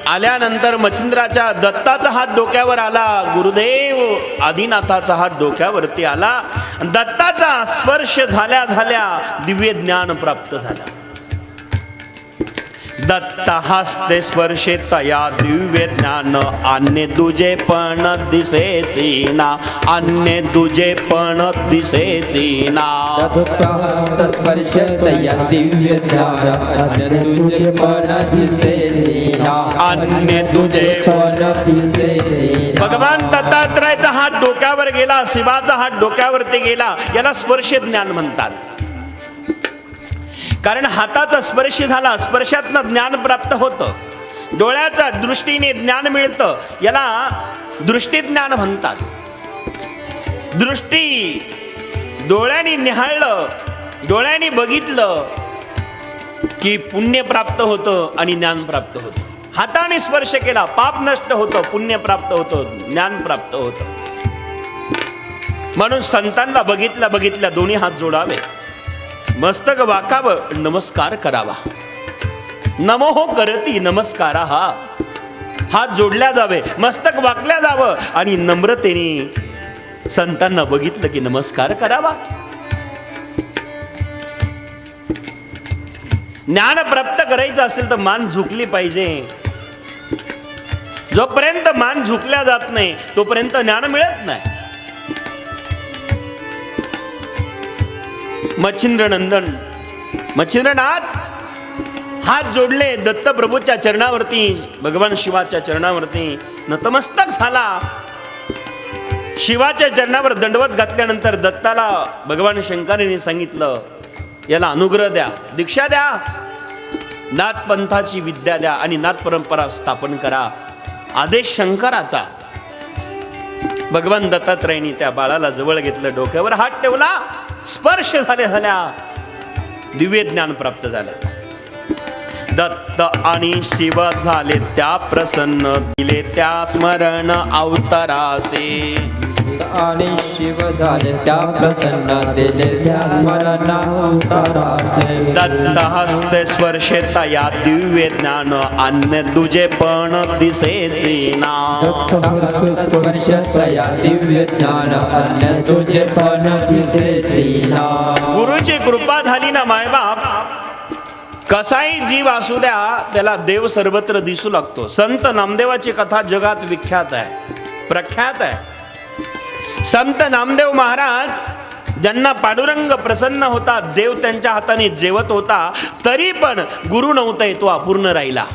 आल्यानंतर मच्छिंद्राच्या दत्ताचा हात डोक्यावर आला. गुरुदेव आदिनाथाचा हात डोक्यावरती आला. दत्ताचा स्पर्श झाल्या झाल्या दिव्य ज्ञान प्राप्त झालं. दत्त हस्ते स्पर्शे तया दिव्य ज्ञान, अन्य तुझे पण दिसेची ना, अन्य तुझे पण दिसेची ना. दत्त स्पर्श तया दिव्य ज्ञान, अन्य तुझे पण दिसेची ना, अन्य तुझे पण दिसेची ना. भगवान दत्तात्रयाचा हात डोक्यावर गेला, शिवाचा हात डोक्यावरती गेला. याला स्पर्श ज्ञान म्हणतात. कारण हाताचा स्पर्श झाला, स्पर्शातनं ज्ञान प्राप्त होतं. डोळ्याच्या दृष्टीने ज्ञान मिळतं, याला दृष्टी ज्ञान म्हणतात. दृष्टी डोळ्याने निहाळलं, डोळ्याने बघितलं की पुण्य प्राप्त होतं आणि ज्ञान प्राप्त होतं. हाताने स्पर्श केला, पाप नष्ट होतं, पुण्य प्राप्त होतं, ज्ञान प्राप्त होतं. म्हणून संतांना बघितल्या दोन्ही हात जोडावे, मस्तक वाकावं, नमस्कार करावा. नमो करती नमस्कार, हा हात जोडल्या जावे, मस्तक वाकल्या जावं आणि नम्रतेने संतांना बघितलं की नमस्कार करावा. ज्ञान प्राप्त करायचं असेल तर मान झुकली पाहिजे. जोपर्यंत मान झुकल्या जात नाही तोपर्यंत ज्ञान मिळत नाही. मच्छिंद्रनंदन मच्छिंद्रनाथ हात जोडले दत्त प्रभूच्या चरणावरती, भगवान शिवाच्या चरणावरती नतमस्तक झाला. शिवाच्या चरणावर दंडवत घातल्यानंतर दत्ताला भगवान शंकरांनी सांगितलं, याला अनुग्रह द्या, दीक्षा द्या, नाथ पंथाची विद्या द्या आणि नाथ परंपरा स्थापन करा. आदेश शंकराचा. भगवान दत्तात्रयाने त्या बाळाला जवळ घेतलं, डोक्यावर हात ठेवला, स्पर्श झाल्या दिव्य ज्ञान प्राप्त झालं. दत्त आणि शिव झाले त्या प्रसन्न, दिले त्या स्मरण अवताराचे. आणि शिव झाले त्या प्रसन्नतेने त्या स्मरणा अवताराचे दत्तहस्ते स्पर्शेता या दिव्य ज्ञान अन्य तुझे पण दिसेची ना स्पर्शतया दिव्य ज्ञान अन्य तुझे पण दिसेची ना गुरुची कृपा झाली ना मायबाप कसाही जीव असू द्या त्याला देव सर्वत्र दिसू लागतो. संत नामदेवाची कथा जगात विख्यात आहे, प्रख्यात आहे. संत नामदेव महाराज ज्यांना पांडुरंग प्रसन्न होता, देव त्यांच्या हाताने जेवत होता, तरी पण गुरु नव्हते, तो अपूर्ण राहिला.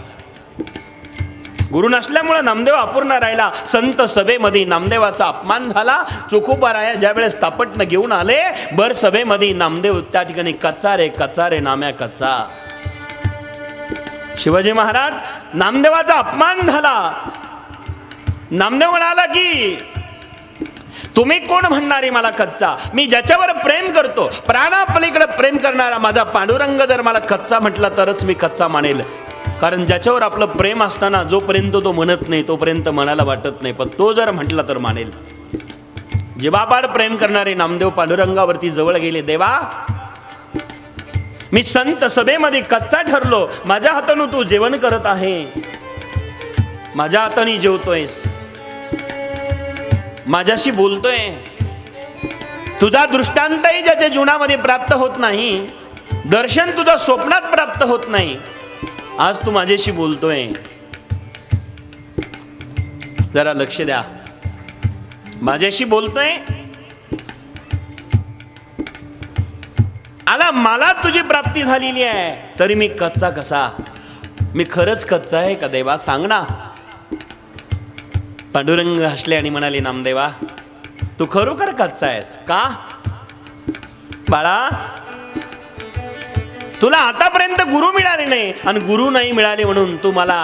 गुरु नसल्यामुळे नामदेव अपूर्ण राहिला. संत सभेमध्ये नामदेवाचा अपमान झाला. चोखोबाराया ज्या वेळेस तापटनं घेऊन आले भर सभेमध्ये, नामदेव त्या ठिकाणी कच्चा रे कच्चा रे नाम्या कच्चा. शिवाजी महाराज नामदेवाचा अपमान झाला. नामदेव म्हणाला की तुम्ही कोण म्हणणारे मला कच्चा? मी ज्याच्यावर प्रेम करतो, प्राणापलीकडे प्रेम करणारा माझा पांडुरंग जर मला कच्चा म्हटला तरच मी कच्चा मानेल. कारण ज्याच्यावर आपलं प्रेम असताना जोपर्यंत तो म्हणत नाही तोपर्यंत मनाला वाटत नाही, पण तो जर म्हटला तर मानेल. जिवापाड प्रेम करणारे नामदेव पांडुरंगावरती जवळ गेले. देवा, मी संत सभेमध्ये कच्चा ठरलो, माझ्या हाताने तू जेवण करत आहे, माझ्या हाताने जेवतोयस, माझ्याशी बोलतोय. तुझा दृष्टांतही ज्याच्या जीवनामध्ये प्राप्त होत नाही, दर्शन तुझा स्वप्नात प्राप्त होत नाही, आज तू माझ्याशी बोलतोय. जरा लक्ष द्या, माझ्याशी बोलतोय. आला मला तुझी प्राप्ती झालेली आहे, तरी मी कच्चा कसा? मी खरंच कच्चा आहे का देवा? सांग ना. पांडुरंग हसले आणि म्हणाले, नामदेवा, तू खरोखर कच्चा आहेस का? बाळा, तुला आतापर्यंत गुरु मिळाले नाही, आणि गुरु नाही मिळाले म्हणून तू मला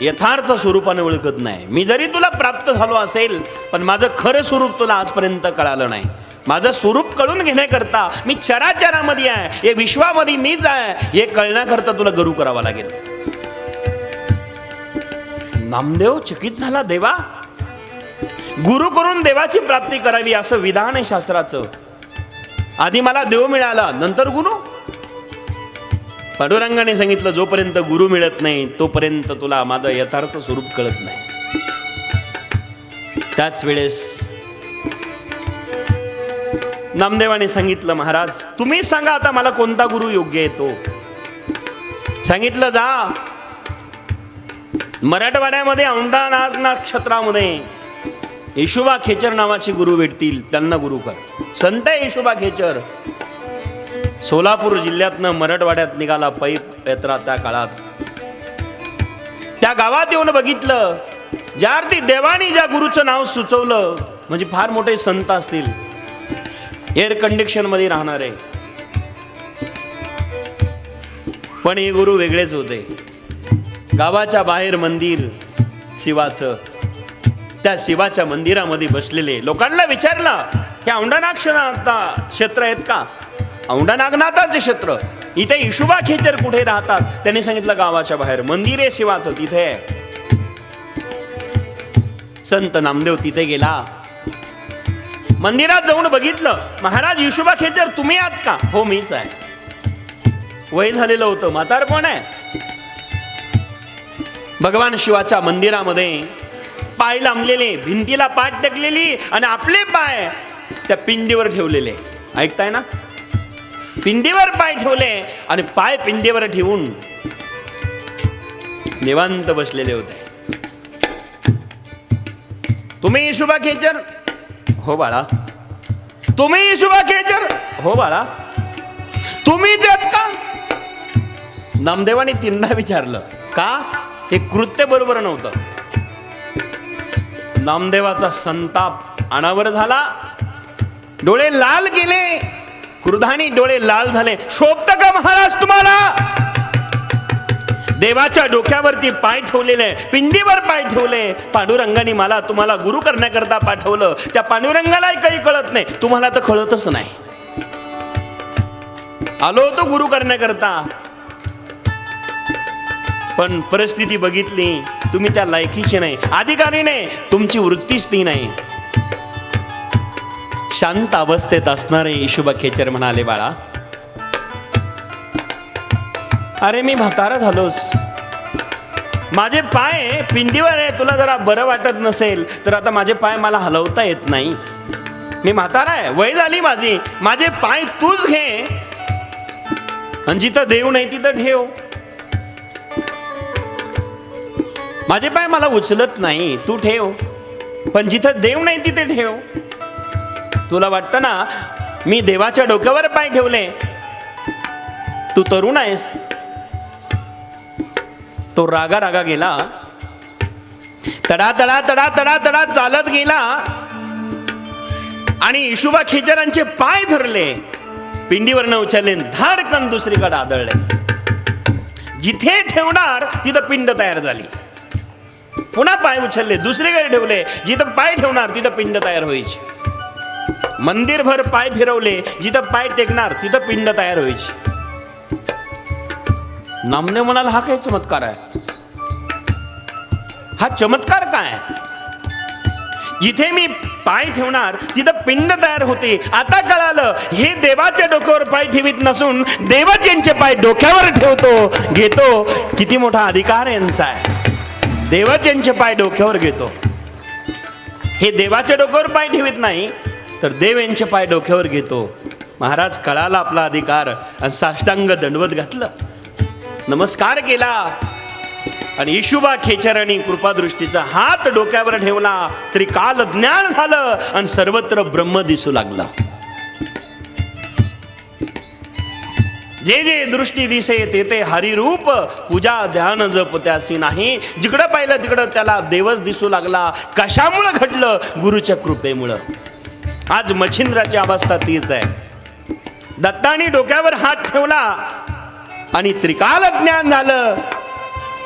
यथार्थ स्वरूपाने ओळखत नाही. मी जरी तुला प्राप्त झालो असेल, पण माझं खरं स्वरूप तुला आजपर्यंत कळालं नाही. माझं स्वरूप कळून घेण्याकरता मी चराचरामध्ये आहे, हे विश्वामध्ये मीच आहे, हे कळण्याकरता तुला गुरु करावा लागेल. नामदेव चकित झाला. देवा, गुरु करून देवाची प्राप्ती करावी असं विधान आहे शास्त्राचं. आधी मला देव मिळाला, नंतर गुरु. पांडुरंगाने सांगितलं, जोपर्यंत गुरु मिळत नाही तोपर्यंत तुला माझं यथार्थ स्वरूप कळत नाही. त्याच वेळेस नामदेवाने सांगितलं, महाराज तुम्ही सांगा आता मला कोणता गुरु योग्य येतो. सांगितलं, जा मराठवाड्यामध्ये औंढा नाग नक्षत्रामध्ये येशोबा खेचर नावाचे गुरु भेटतील, त्यांना गुरु कर. संत येशोबा खेचर सोलापूर जिल्ह्यातनं मराठवाड्यात निघाला पैप यात्रा. त्या काळात त्या गावात येऊन बघितलं, ज्या अर्थी देवानी ज्या गुरुचं नाव सुचवलं, म्हणजे फार मोठे संत असतील, एअर कंडिशन मध्ये राहणारे, पण हे गुरु वेगळेच होते. गावाच्या बाहेर मंदिर शिवाचं, त्या शिवाच्या मंदिरामध्ये बसलेले. लोकांना विचारलं की औंढा नागनाथ क्षेत्र आहेत का? औंढा नागनाथाचे क्षेत्र. इथे येशोबा खेचर कुठे राहतात? त्यांनी सांगितलं, गावाच्या बाहेर मंदिर आहे शिवाचं, तिथे आहे. संत नामदेव तिथे गेला. मंदिरात जाऊन बघितलं, महाराज येशोबा खेचर तुम्ही आहात का? हो, मीच आहे. वय झालेलं होतं, म्हातारपण आहे. भगवान शिवाच्या मंदिरामध्ये पाय लांबलेले, भिंतीला पाठ टेकलेली, आणि आपले पाय त्या पिंडीवर ठेवलेले. ऐकताय ना? पिंडीवर पाय ठेवले आणि पाय पिंडीवर ठेवून निवांत बसलेले होते. तुम्ही येशोबा खेचर? हो बाळा. तुम्ही येशोबा खेचर? हो बाळा. तुम्ही देत का? नामदेवाने तीनदा विचारलं. का? हे कृत्य बरोबर नव्हतं. नामदेवाचा संताप अनावर झाला. डोळे लाल केले, क्रोधाने डोळे लाल झाले. शोभत का महाराज तुम्हाला? देवाच्या डोक्यावरती पाय ठेवलेले, पिंडीवर पाय ठेवले. पांडुरंगाने मला तुम्हाला गुरु करण्याकरता पाठवलं. त्या पांडुरंगालाही काही कळत नाही, तुम्हाला तर कळतच नाही. आलो होतो गुरु करण्याकरता, पण परिस्थिती बघितली, तुम्ही त्या लायकीचे नाही, अधिकारी नाही, तुमची वृत्तीच ती नाही. शांत अवस्थेत असणारे येशुबा खेचर म्हणाले, बाळा अरे मी म्हातारा झालोस, माझे पाय पिंडीवर आहे, तुला जरा बरं वाटत नसेल तर आता माझे पाय मला हलवता येत नाही, मी म्हातारा आहे, वय झाली माझी, माझे पाय तूच घे आणि जिथं देव नाही तिथं ठेव, माझे पाय मला उचलत नाही, तू ठेव, पण जिथं देव नाही तिथे ठेव. तुला वाटतं ना मी देवाच्या डोक्यावर पाय ठेवले, तू तरुण आहेस. तो रागा रागा गेला, तडा तडा तडा तडा तडा चालत गेला आणि येशुबा खेचरांचे पाय धरले, पिंडीवरनं उचलले, धाडकन दुसरीकडे आदळले. जिथे ठेवणार तिथं पिंड तयार झाली. पुन्हा पाय उचलले, दुसरीकडे ठेवले, जिथं पाय ठेवणार तिथं पिंड तयार व्हायची. मंदिरभर पाय फिरवले, जिथं पाय टेकणार तिथं पिंड तयार व्हायची. नामदेव म्हणाला, हा काय चमत्कार आहे, हा चमत्कार काय? जिथे मी पाय ठेवणार तिथं पिंड तयार होते. आता कळालं, हे देवाच्या डोक्यावर पाय ठेवीत नसून देवाचे पाय डोक्यावर ठेवतो, घेतो. किती मोठा अधिकार यांचा आहे. देवाचे पाय डोक्यावर घेतो. हे देवाच्या डोक्यावर पाय ठेवीत नाही तर देव यांचे पाय डोक्यावर घेतो. महाराज कळाला आपला अधिकार आणि साष्टांग दंडवत घातलं, नमस्कार केला आणि येशुबा खेचरांनी कृपादृष्टीचा हात डोक्यावर ठेवला. तरी काल ज्ञान झालं आणि सर्वत्र ब्रह्म दिसू लागला. जे जे दृष्टी दिसे ते हरिरूप, पूजा ध्यान जप त्यासी नाही. जिकडं पाहिलं तिकडं त्याला देवच दिसू लागला. कशामुळं घडलं? गुरुच्या कृपेमुळं. आज मच्छिंद्राची अवस्था तीच आहे. दत्तानी डोक्यावर हात ठेवला आणि त्रिकाल ज्ञान झालं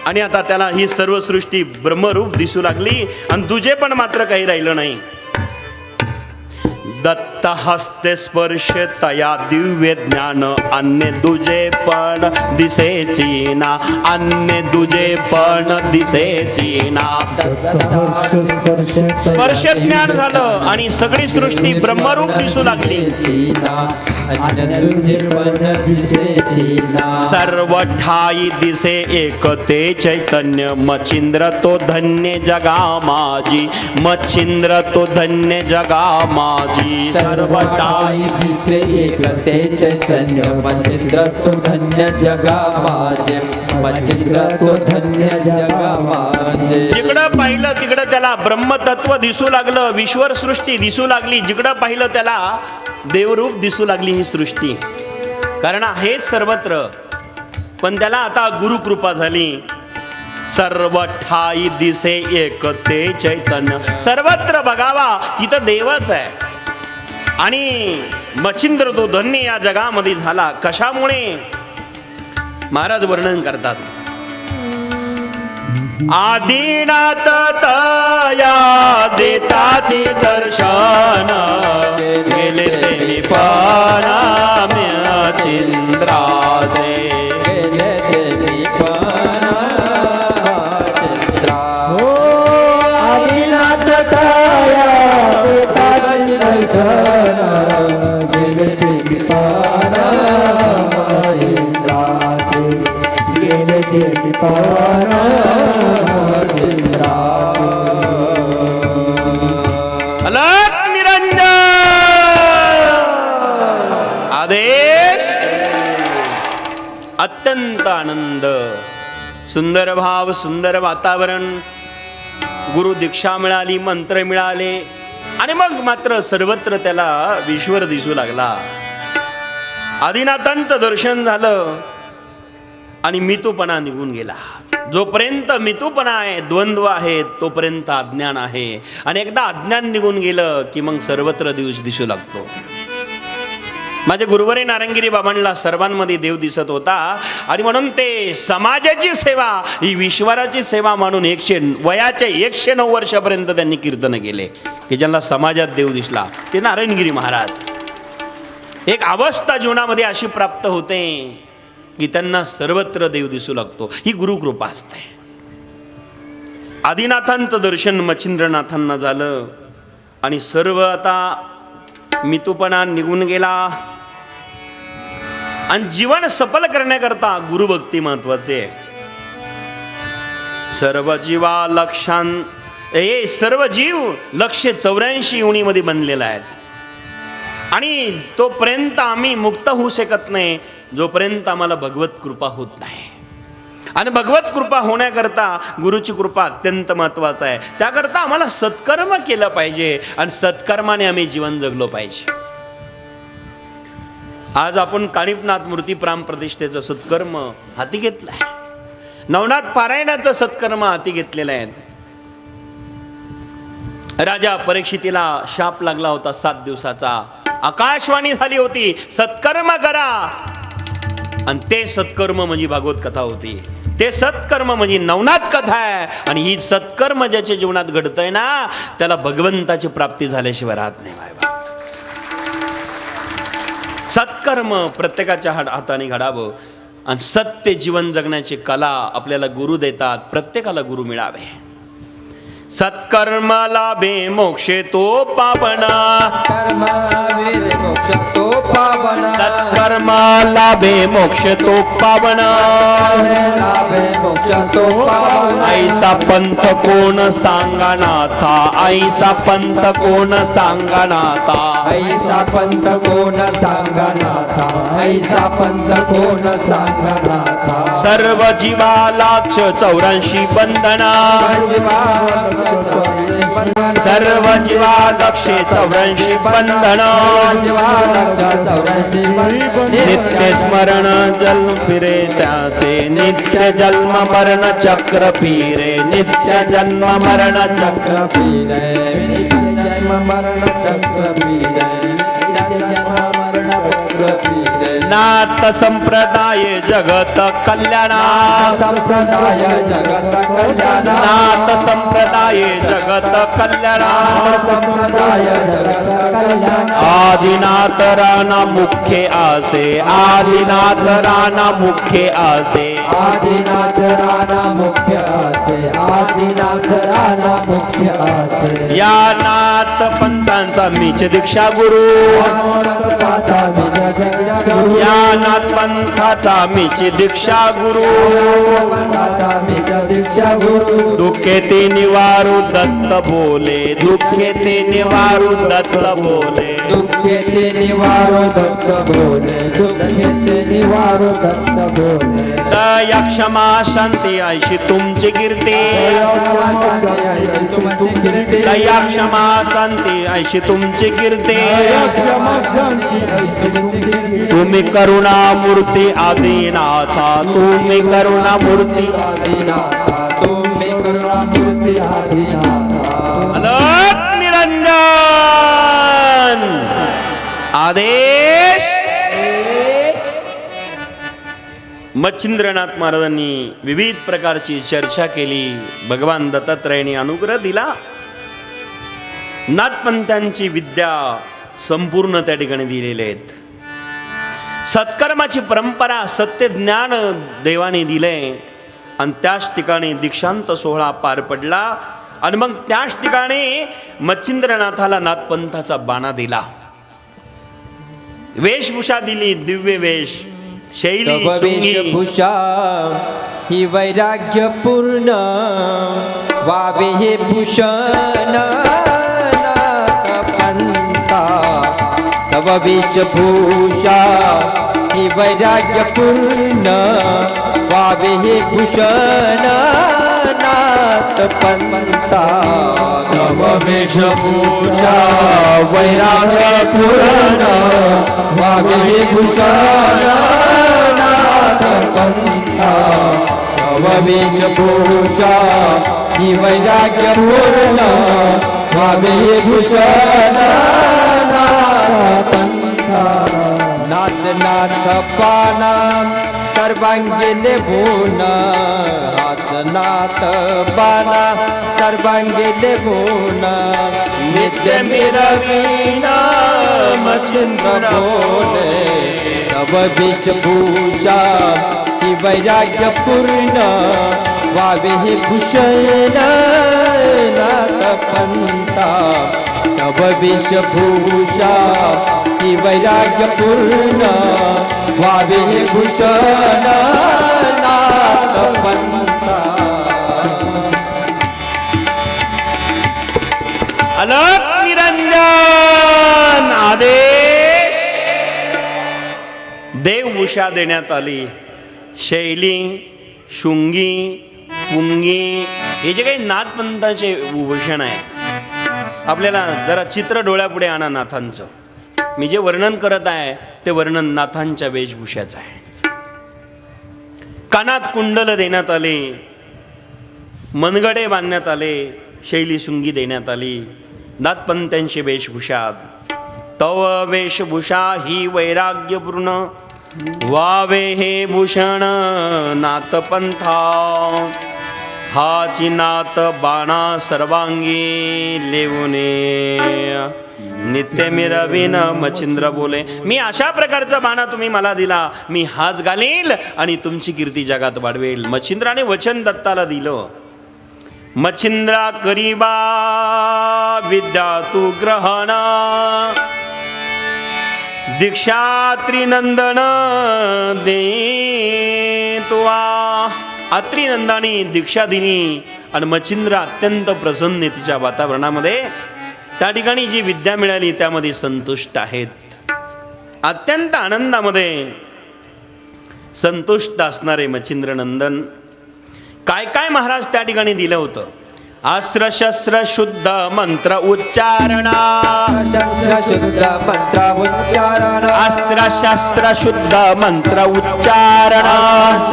आणि आता त्याला ही सर्व सृष्टी ब्रह्मरूप दिसू लागली आणि तुझे पण मात्र काही राहिलं नाही. दत्त हस्ते स्पर्श तया दिव्य ज्ञान, अन्य दुजे पण दिसेची ना, अन्य दुजे पण दिसेची ना. स्पर्श ज्ञान झालं आणि सगळी सृष्टी ब्रह्मरूप दिसू लागली. सर्व ठाई दिसे एक ते चैतन्य, मच्छिंद्र तो धन्य जगा माझी, मच्छिंद्र तो धन्य जगा माझी. सर्व ठाई दिसे एक ते चैतन्य, मच्छिंद्र तो धन्य जगा माझे, मच्छिंद्र तो धन्य जगा माझे. जिकडं पाहिलं तिकडं त्याला ब्रह्मतत्व दिसू लागलं, विश्वर सृष्टी दिसू लागली. जिकडं पाहिलं त्याला देवरूप दिसू लागली ही सृष्टी. कारण आहेच सर्वत्र, पण त्याला आता गुरुकृपा झाली. सर्व ठाई दिसे एक ते चैतन्य, सर्वत्र बघावा तिथं देवच आहे. आणि मच्छिंद्र तो धन्य या जगामध्ये झाला. कशामुळे? महाराज वर्णन करतात. आदिनाथ तया देताची दर्शन, गेले ते पाना मच्छिंद्राचे, गेले ते पाना मच्छिंद्रा. हो आदिनाथ तया देताची दर्शन, गेले ते पाना मच्छिंद्राचे, गेले ते पाना मच्छिंद्रा. अलग निरंजन आदेश. अत्यंत आनंद, सुंदर भाव, सुंदर वातावरण. गुरु दीक्षा मिळाली, मंत्र मिळाले आणि मग मात्र सर्वत्र त्याला विश्वर दिसू लागला. आदिनाथांचं दर्शन झालं आणि मितूपणा निघून गेला. जोपर्यंत मितूपणा आहे, द्वंद्व आहे, तोपर्यंत अज्ञान आहे. आणि एकदा अज्ञान निघून गेलं की मग सर्वत्र दिवस दिसू लागतो. माझे गुरुवरे नारंगिरी बाबांना सर्वांमध्ये देव दिसत होता आणि म्हणून ते समाजाची सेवा ही विश्वराची सेवा म्हणून वयाच्या 109 वर्षापर्यंत त्यांनी कीर्तन केले की ज्यांना समाजात देव दिसला ते नारायणगिरी महाराज. एक अवस्था जीवनामध्ये अशी प्राप्त होते की त्यांना सर्वत्र देव दिसू लागतो. ही गुरुकृपा असते. आदिनाथांचं दर्शन मच्छिंद्रनाथांना झालं आणि सर्व आता मितूपणा निघून गेला आणि जीवन सफल करण्याकरता गुरुभक्ती महत्वाचे आहे. सर्व जीवा लक्षांत हे सर्व जीव 184 योनीमध्ये बनलेला आहेत आणि तोपर्यंत आम्ही मुक्त होऊ शकत नाही जोपर्यंत आम्हाला भगवत कृपा होत नाही. आणि भगवत कृपा होण्याकरता गुरुची कृपा अत्यंत महत्वाचा आहे. त्याकरता आम्हाला सत्कर्म केलं पाहिजे आणि सत्कर्माने आम्ही जीवन जगलो पाहिजे. आज आपण कानिफनाथ मूर्ती प्राण प्रतिष्ठेचं सत्कर्म हाती घेतलंय. नवनाथ पारायणाचं सत्कर्म हाती घेतलेलं आहे. राजा परीक्षितीला शाप लागला होता 7 दिवसाचा. आकाशवाणी झाली होती सत्कर्म करा आणि ते सत्कर्म म्हणजे भागवत कथा होती. ते सत्कर्म म्हणजे नवनाथ कथा आहे आणि ही सत्कर्म ज्याच्या जीवनात घडतंय ना त्याला भगवंताची प्राप्ती झाल्याशिवाय राहत नाही. सत्कर्म प्रत्येकाच्या हाताने घडावं आणि सत्य जीवन जगण्याची कला आपल्याला गुरु देतात. प्रत्येकाला गुरु मिळावे. सत्कर्म लाभे मोक्षे तो पावना. कर्म वीर मोक्ष तो पावना. सत्कर्म लाभे मोक्ष तो पावना. लाभे मोक्ष तो पावना. ऐसा पंथ कोण सांगा नाथा. ऐसा पंथ कोण सांगा नाथा. ऐसा पंथ कोण सांगा नाथा. ऐसा पंथ कोण सांगा नाथा. सर्व जीवा 184 बंधना. सर्व जीवा 184 बंधना. नित्य स्मरण जन्म फिरे त्याचे. नित्य जन्म मरण चक्र फिरे. नित्य जन्म मरण चक्र फिरे. जन्म मरण चक्र फिरे. नाथ संप्रदाय जगत कल्याणा. संप्रदाय जगत कल्याणा. नाथ संप्रदाय जगत कल्याणा. संप्रदाय जगत कल्याणा. आदिनाथ राणा मुख्य आसे. आदिनाथ राणा मुख्य आसे. आदिनाथ राणा मुख्य आसे. आदिनाथ राणा मुख्य आसे. या नाथ पंथांचा मीच दीक्षा गुरु. या नाथ पंथाचा मीच दीक्षा गुरु. दुःखे ते निवारू दत्त बोले. दुःखे ते निवारू दत्त बोले. दुःखे ते निवारो दत्त बोले. दुःखे ते निवारो दत्त बोले. दया क्षमा शांती ऐशी तुमची कीर्ती. दया क्षमा शांती ऐशी तुमची कीर्ती. तुम्ही करुणा मूर्ती आदिनाथा. तुम्ही करुणा मूर्ती आदिनाथा. तुम्ही करुणा मूर्ती आदिनाथा. अलक निरंजन आदेश. मच्छिंद्रनाथ महाराजांनी विविध प्रकारची चर्चा केली. भगवान दत्तात्रयाने अनुग्रह दिला. नाथपंथांची विद्या संपूर्ण त्या ठिकाणी दिलेले आहेत. सत्कर्माची परंपरा सत्य ज्ञान देवाने दिले आणि त्याच ठिकाणी दीक्षांत सोहळा पार पडला आणि मग त्याच ठिकाणी मच्छिंद्रनाथाला नाथपंथाचा बाणा दिला. वेशभूषा दिली. दिव्य वेश शैली तव शृंगी. वेशभूषा ही वैराग्य पूर्ण. वावे हे भूषण नाथपंथा. तव वेशभूषा ही वैराग्य पूर्ण. वावे हे भूषण नाथपंथा. तव वेशभूषा वैराग्य पूर्ण. वावे हे भूषण नाथपंथा. तव वेशभूषा ही वैराग्य पूर्ण. वावे हे भूषण नाथपंथा. नाथ नाथ पाना सर्वांगी लेभून. हात नाथ बाणा सर्वांगी लेभून. नित्य मिरवीना मच्छिंद्र बोले. तव वेशभूषा ही वैराग्य पूर्ण. वावे हे भूषण नाथपंथा. तव वेशभूषा ही वैराग्यपूर्ण व्हावे हे भूषण नाथपंथा. अलक निरंजन आदेश. देवभूषा देण्यात आली. शैली, शुंगी, पुंगी हे जे काही नाथपंथाचे भूषण आहे, आपल्याला जरा चित्र डोळ्यापुढे आणा नाथांचं. मी जे वर्णन करत आहे ते वर्णन नाथांच्या वेशभूषाचं आहे. कानात कुंडल देण्यात आले, मनगडे बांधण्यात आले, शैली शुंगी देण्यात आली. नाथपंथांची वेशभूषा. तव वेशभूषा ही वैराग्यपूर्ण वावे हे भूषण नाथपंथा. हाची नाथ बाणा सर्वांगी लेवने नित्य मिरविन. मच्छिंद्र बोले, मी अशा प्रकारचा बाणा तुम्ही मला दिला, मी हाच घालील आणि तुमची कीर्ती जगात वाढवेल. मच्छिंद्राने वचन दत्ताला दिलं. मच्छिंद्रा करीबा विद्या तू ग्रहण दीक्षा त्रिनंदन दे तुआ. त्रिनंदाने दीक्षा दिली आणि मच्छिंद्र अत्यंत प्रसन्न तिच्या वातावरणामध्ये. त्या ठिकाणी जी विद्या मिळाली त्यामध्ये संतुष्ट आहेत. अत्यंत आनंदामध्ये संतुष्ट असणारे मच्छिंद्र नंदन. काय काय महाराज त्या ठिकाणी दिलं होतं. अस्त्र शस्त्र शुद्ध मंत्र उच्चारण. शस्त्र शुद्ध मंत्र उच्चारण. अस्त्र शस्त्र शुद्ध मंत्र उच्चारण.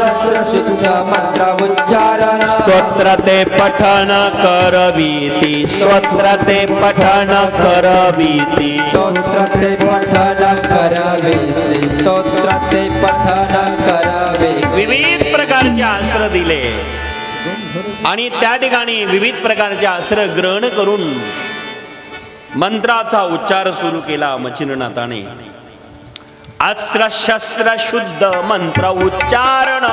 शस्त्र शुद्ध मंत्र उच्चारण. स्तोत्र ते पठन करवीती. स्तोत्र ते पठन करवीती. स्तोत्र ते पठन करावे. स्तोत्र ते पठन करावे. विविध प्रकारचे अस्त्र दिले आणि त्या ठिकाणी विविध प्रकारचे अस्त्र ग्रहण करून मंत्राचा उच्चार सुरू केला मच्छिंद्रनाथाने. अस्त्र शस्त्र शुद्ध मंत्र उच्चारण.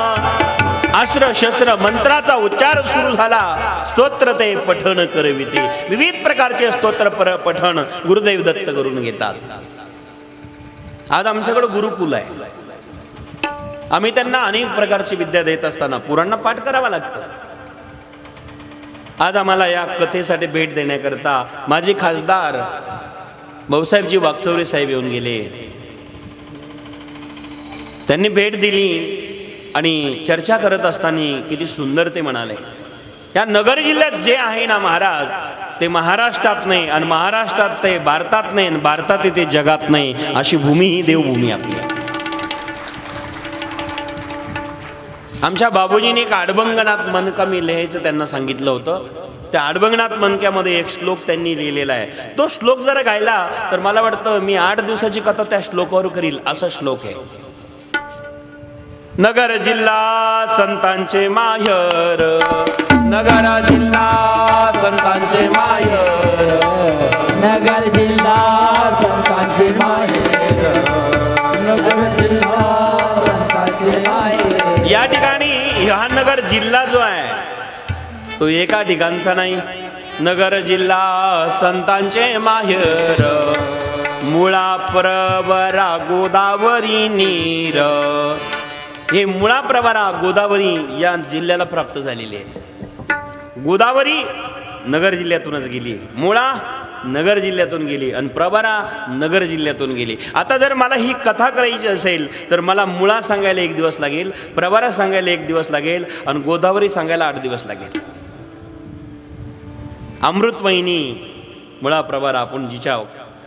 अस्त्र शस्त्र मंत्राचा उच्चार सुरू झाला. स्तोत्र ते पठण करविते. विविध प्रकारचे स्तोत्र पठण गुरुदेव दत्त करून घेतात. आज आमच्याकडे गुरुकुल आहे. आम्ही त्यांना अनेक प्रकारची विद्या देत असताना पुराणांना पाठ करावा लागतं. आज आम्हाला या कथेसाठी भेट देण्याकरता माझे खासदार भाऊसाहेबजी वागचौरे साहेब येऊन गेले. त्यांनी भेट दिली आणि चर्चा करत असताना किती सुंदर ते म्हणाले, या नगर जिल्ह्यात जे आहे ना महाराज, ते महाराष्ट्रात नाही आणि महाराष्ट्रात ते भारतात नाही आणि भारतात ते जगात नाही, अशी भूमी ही देवभूमी आपली. आमच्या बाबूजीने एक आडबंगनाथ मनका मी लिहायचं त्यांना सांगितलं होतं. त्या आडबंगनाथ मनक्यामध्ये एक श्लोक त्यांनी लिहिलेला आहे. तो श्लोक जर गायला तर मला वाटतं मी 8 दिवसाची कथा त्या श्लोकावर करील, असा श्लोक आहे. नगर जिल्हा संतांचे माहेर. नगर जिल्हा संतांचे माहेर. नगर जिल्हा संतांचे माहेर. नगर जिल्हा संतांचे माहेर. या ठिकाणी हा नगर जिल्हा जो आहे तो एका ठिकाणचा नाही. नगर जिल्हा संतांचे माहेर. मुळा प्रवरा गोदावरी नीर. हे मुळा प्रवरा गोदावरी या जिल्ह्याला प्राप्त झालेले आहे. गोदावरी नगर जिल्ह्यातूनच गेली, मुळा नगर जिल्ह्यातून गेली आणि प्रवरा नगर जिल्ह्यातून गेली. आता जर मला ही कथा करायची असेल तर मला मुळा सांगायला 1 दिवस लागेल, प्रवरा सांगायला 1 दिवस लागेल आणि गोदावरी सांगायला 8 दिवस लागेल. अमृतवाहिनी मुळा प्रवरा आपण जिच्या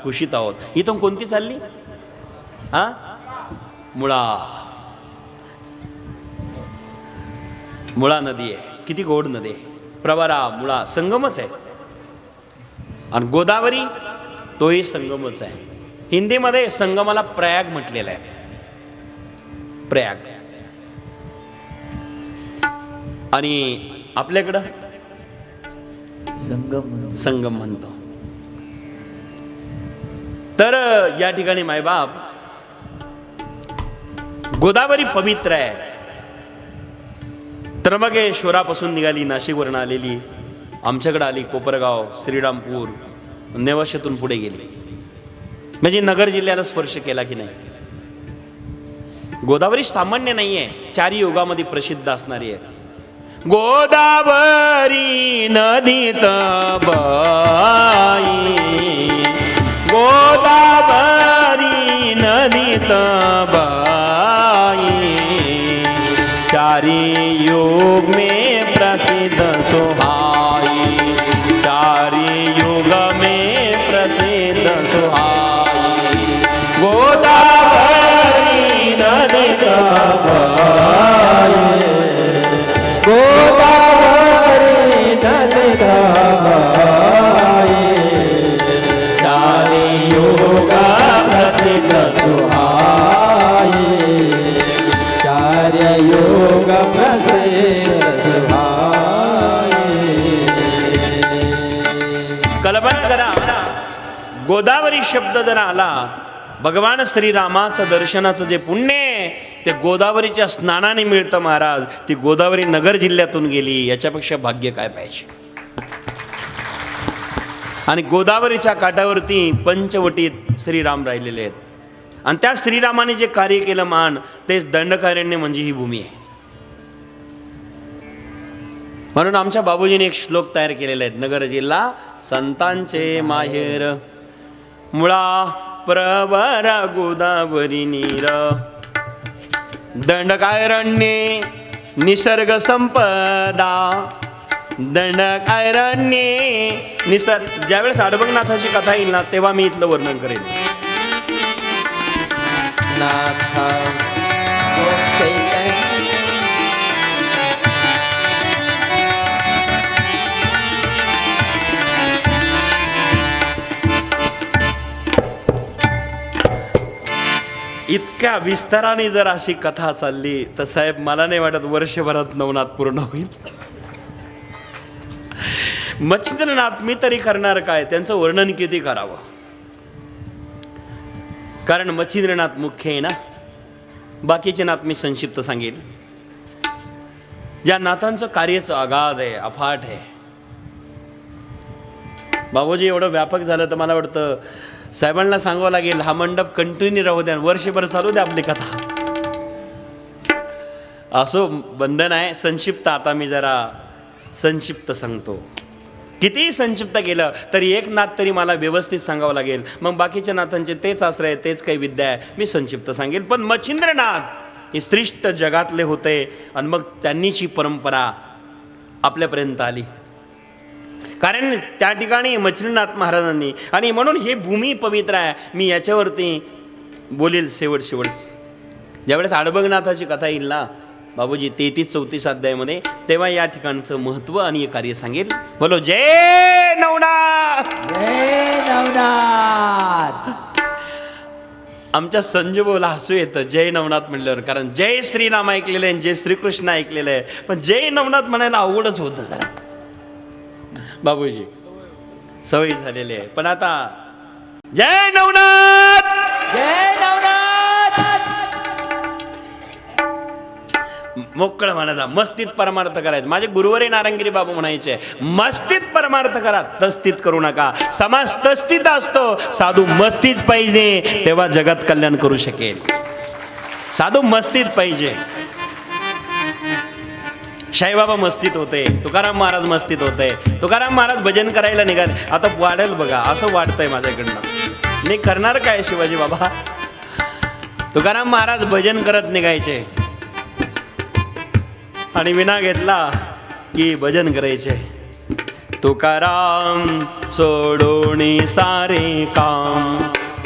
खुशीत आहोत. इथून कोणती चालली? मुळा. मुळा नदी आहे, किती गोड नदी आहे. प्रवरा मुळा संगमच आहे आणि गोदावरी तोही संगमच आहे. हिंदीमध्ये संगमाला प्रयाग म्हटलेला आहे. प्रयाग. आणि आपल्याकडं संगम म्हणतो. तर या ठिकाणी मायबाप, गोदावरी पवित्र आहे. त्र्यंबकेश्वरापासून निघाली, नाशिकवरून आलेली, आमच्याकडे आली, कोपरगाव, श्रीरामपूर, नेवाशातून पुढे गेली, म्हणजे नगर जिल्ह्याला स्पर्श केला की नाही. गोदावरी सामान्य नाहीये, चारी युगामध्ये प्रसिद्ध असणारी आहे. गोदावरी नदीत बाई, गोदावरी नदीत बाई, चारी युग में प्रसिद्ध सुहाई, चारी युग में प्रसिद्ध सुहाई. गोदावरी नदीत बाई, गोदावरी नदीत बाई, चारी युग प्रसिद्ध सुहाई, चार्य योग प्रसिद्ध सुहाई. कल्पना करा, गोदावरी शब्द जर आला, भगवान श्रीरामाचं दर्शनाचं जे पुण्य आहे, ते गोदावरीच्या स्नानाने मिळतं महाराज. ती गोदावरी नगर जिल्ह्यातून गेली, याच्यापेक्षा भाग्य काय पाहिजे. आणि गोदावरीच्या काठावरती पंचवटीत श्रीराम राहिलेले आहेत, आणि त्या श्रीरामाने जे कार्य केलं मान, तेच दंडकारण्य म्हणजे ही भूमी आहे. म्हणून आमच्या बाबूजीने एक श्लोक तयार केलेले आहेत. नगर जिल्हा संतांचे माहेर, मुळा प्रवर गोदावरी नीर, दंडकारण्ये निसर्ग संपदा, दंडकारण्ये निसर्ग. ज्यावेळेस अडबंगनाथाची कथा येईल ना, तेव्हा मी इथलं वर्णन करेन. नाथ इतक्या विस्ताराने जर अशी कथा चालली तर साहेब, मला नाही वाटत वर्षभरात नवनाथ पूर्ण होईल. मच्छिंद्रनाथ मी तरी करणार काय, त्यांचं वर्णन किती करावं. कारण मच्छिंद्रनाथ मुख्य आहे ना, बाकीचे नाथ मी संक्षिप्त सांगेल. ज्या नाथांचं कार्यच अगाध आहे, अफाट आहे. बाबूजी एवढं व्यापक झालं तर मला वाटतं साहेबांना सांगावं लागेल, हा मंडप कंटिन्यू राहू द्या, वर्षभर चालू द्या आपली कथा. असो बंधन आहे. संक्षिप्त आता मी जरा संक्षिप्त सांगतो. कितीही संक्षिप्त केलं तरी एक नाथ तरी मला व्यवस्थित सांगावं लागेल. मग बाकीच्या नाथांचे तेच आश्रय, तेच काही विद्या आहे, मी संक्षिप्त सांगेल. पण मच्छिंद्रनाथ हे श्रेष्ठ जगातले होते, आणि मग त्यांनीची परंपरा आपल्यापर्यंत आली. कारण त्या ठिकाणी मच्छिंद्रनाथ महाराजांनी, आणि म्हणून हे भूमी पवित्र आहे. मी याच्यावरती बोलेल शेवट. ज्यावेळेस अडबंगनाथाची कथा येईल ना बाबूजी 33-34 अध्यायामध्ये, तेव्हा या ठिकाणचं महत्व आणि हे कार्य सांगेल. बोलो जय नवनाथ, जय नवनाथ. आमच्या संजूभाऊला हसू येतं जय नवनाथ म्हणल्यावर, कारण जय श्रीराम ऐकलेलं आहे, जय श्रीकृष्ण ऐकलेलं आहे, पण जय नवनाथ म्हणायला अवघडच होतं जरा बाबूजी, सवय झालेली आहे. पण आता जय नवनाथ, जय नवनाथ. मोकळं म्हणायचा, मस्तीत परमार्थ करायचं. माझे गुरुवारी नारंगिरी बाबू म्हणायचे, मस्तीत परमार्थ करा, तस्तीत करू नका. समाज तस्तीत असतो, साधू मस्तीत पाहिजे, तेव्हा जगात कल्याण करू शकेल. साधू मस्तीत पाहिजे. शाईबाबा मस्तीत होते, तुकाराम महाराज मस्तीत होते. तुकाराम महाराज भजन करायला निघाले. आता वाढेल बघा, असं वाटतंय माझ्याकडनं. मी करणार काय शिवाजी बाबा. तुकाराम महाराज भजन करत निघायचे, आणि विना घेतला की भजन करायचे. तुकाराम सोडून सारे काम,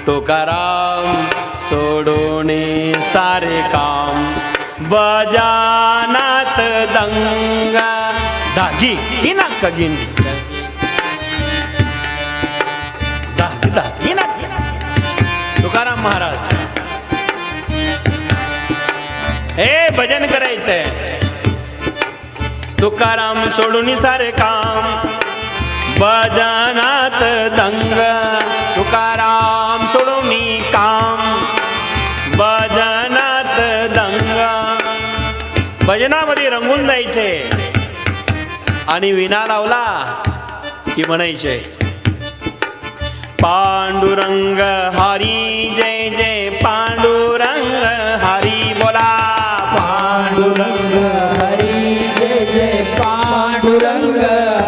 तुकाराम सोडून सारे काम, बजानात दंगा धागी की ना कगिन, धागी ना. तुकाराम महाराज हे भजन करायचंय. तुकाराम सोडून सारे काम, भजनात दंग. तुकाराम सोडून काम, भजनात दंग. भजनामध्ये रंगून जायचे, आणि विना लावला की म्हणायचे पांडुरंग हरी जय जय पांडुरंग हरी बोला पांडुरंग हरी जय जय पांडुरंग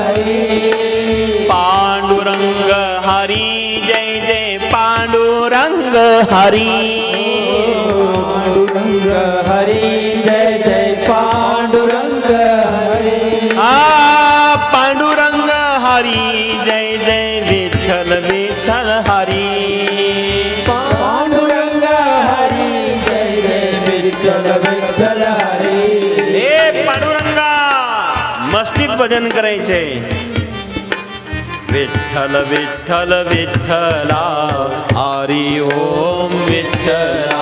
हरी पांडुरंग हरी जय जय पांडुरंग हरी पांडुरंग हरी जय जय पांडुरंग हरी पांडुरंग हरी जय जय विठ्ठल विठ्ठल हरी पांडुरंग हरी जय जय विठ्ठल विठ्ठल हरी हे पांडुरंगा मस्तीत भजन करायचे विठ्ठल विठ्ठल विठ्ठला हरी ओम विठ्ठला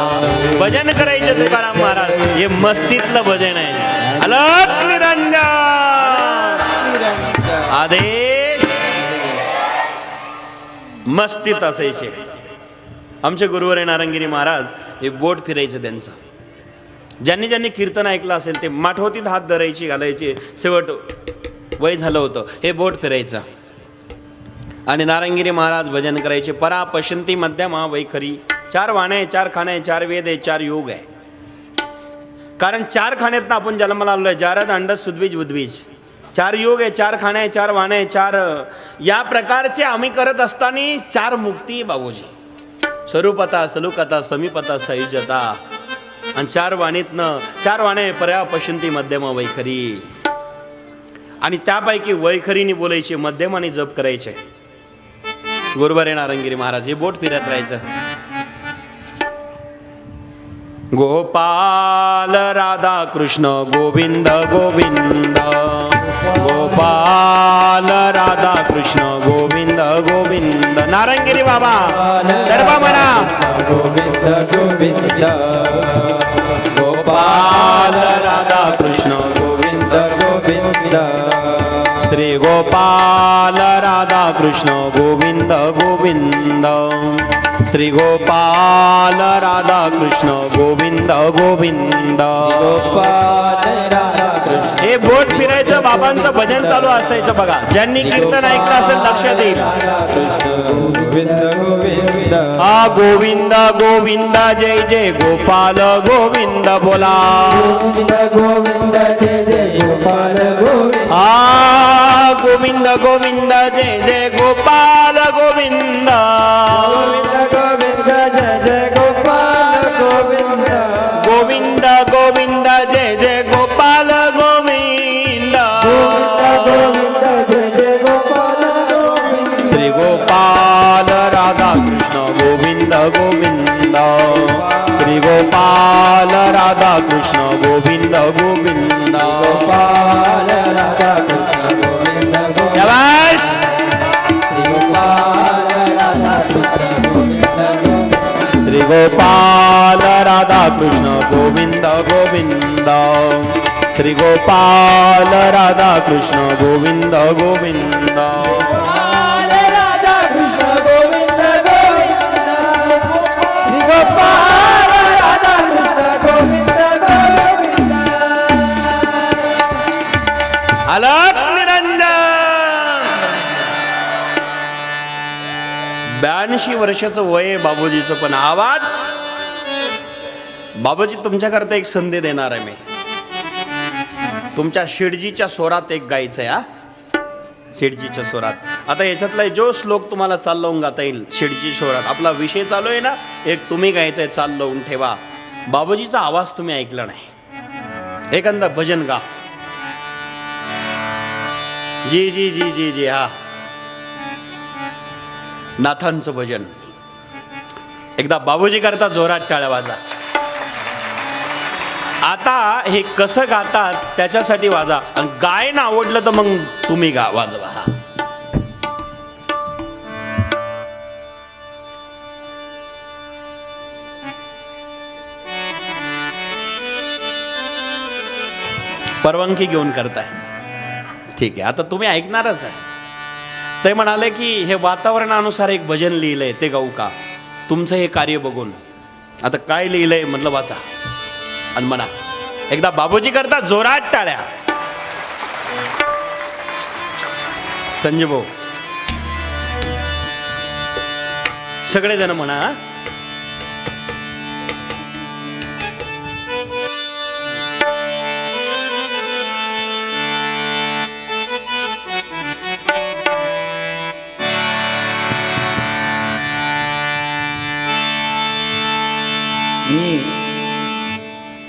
भजन करायचे तुकाराम महाराज हे मस्तीतलं भजन आहे अलक निरंजन आदेश मस्तीत असायचे आमचे गुरुवर नारंगिरी महाराज हे बोट फिरायचं त्यांचं ज्यांनी ज्यांनी कीर्तन ऐकलं असेल ते माठवतीत हात धरायची घालायचे शेवट वय झालं होतं हे बोट फिरायचं आणि नारंगिरी महाराज भजन करायचे परा पशंती मध्यमा वैखरी 4 वाणे 4 खाणे 4 वेद आहे 4 योग आहे कारण 4 खाण्यात आपण जन्माला आलोय जारद अंडज सुद्वीज उद्वीज 4 योग आहे 4 खाणे 4 वाणे 4 या प्रकारचे आम्ही करत असताना 4 मुक्ती बाबूजी स्वरूपता सलुकता समीपता सहिजता आणि 4 वाणीतनं 4 वाणे पर्या पशंती मध्यमा वैखरी आणि त्यापैकी वैखरीने बोलायचे मध्यमाने जप करायचे गुरुवारे नारंगिरी महाराज हे बोट फिरत राहायचं गोपाल राधा कृष्ण गोविंद गोविंद गोपाल राधा कृष्ण गोविंद गोविंद नारंगिरी बाबा सर्व म्हणा गोविंद गोविंद गोपाल राधा कृष्ण गोविंद गोविंद श्री गोपाल राधा कृष्ण गोविंद गोविंद श्री गोपाल राधा कृष्ण गोविंद गोविंद गोपाल राधा कृष्ण हे बोट फिरायचं बाबांचं भजन चालू असायचं बघा ज्यांनी कीर्तन ऐकलं असेल लक्षात येईल राधा कृष्ण गोविंद गोविंद हा गोविंद गोविंद जय जय गोपाल गोविंद बोला गोविंद गोविंद जय जय गोपाल गोविंद हा गोविंद गोविंद जय जय गोपाल गोविंद गोविंद गोविंद जय जय गोपाल गोविंद गोविंद गोविंद जय जय गोपाल गोविंद गोविंद जय जय गोपाल गोविंद श्री गोपाल राधा कृष्ण गोविंद गोविंद श्री गोपाल राधा कृष्ण गोविंद गोविंद गोपाल राधा कृष्ण गोविंद गोविंद शाबाश श्री गोपाल राधा कृष्ण गोविंद श्री गोपाल राधा कृष्ण गोविंद गोविंद श्री गोपाल राधा कृष्ण गोविंद गोविंद गोपाल राधा कृष्ण गोविंद गोविंद श्री गोपाल राधा कृष्ण गोविंद गोविंद अलक निरंजन 82 वर्षाचं वय आहे बाबूजीचं पण आवाज बाबूजी तुमच्याकरता एक संधी देणार आहे मी तुमच्या शेडजीच्या स्वरात एक गायचं आहे हा शेडजीच्या स्वरात आता याच्यातला जो श्लोक तुम्हाला चाल लावून गाता येईल शेडजी स्वरात आपला विषय चालू आहे ना एक तुम्ही गायचंय चाल लावून ठेवा बाबूजीचा आवाज तुम्ही ऐकला नाही एखादा भजन गा जी जी जी जी जी हा नाथांचं भजन एकदा बाबूजी करता जोरात टाळ्या वाजा आता हे कसं गातात त्याच्यासाठी वाजा आणि गायन आवडलं तर मग तुम्ही गा वाजवा हा परवानगी घेऊन करताय ठीक आहे आता तुम्ही ऐकणारच आहे ते म्हणाले की हे वातावरणानुसार एक भजन लिहिलंय ते गाऊ का तुमचं हे कार्य बघून आता काय लिहिलंय म्हटलं वाचा आणि म्हणा एकदा बाबूजी करता जोरात टाळ्या संजय भाऊ सगळेजण म्हणा. मी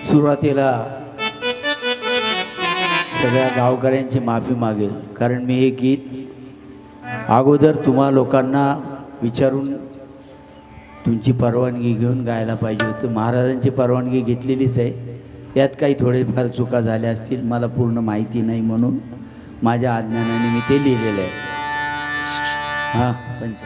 सुरुवातीला सगळ्या गावकऱ्यांची माफी मागेल, कारण मी हे गीत अगोदर तुम्हा लोकांना विचारून तुमची परवानगी घेऊन गायला पाहिजे होतं. महाराजांची परवानगी घेतलेलीच आहे. यात काही थोडेफार चुका झाल्या असतील, मला पूर्ण माहिती नाही, म्हणून माझ्या अज्ञानाने मी ते लिहिलेलं आहे. हां पंच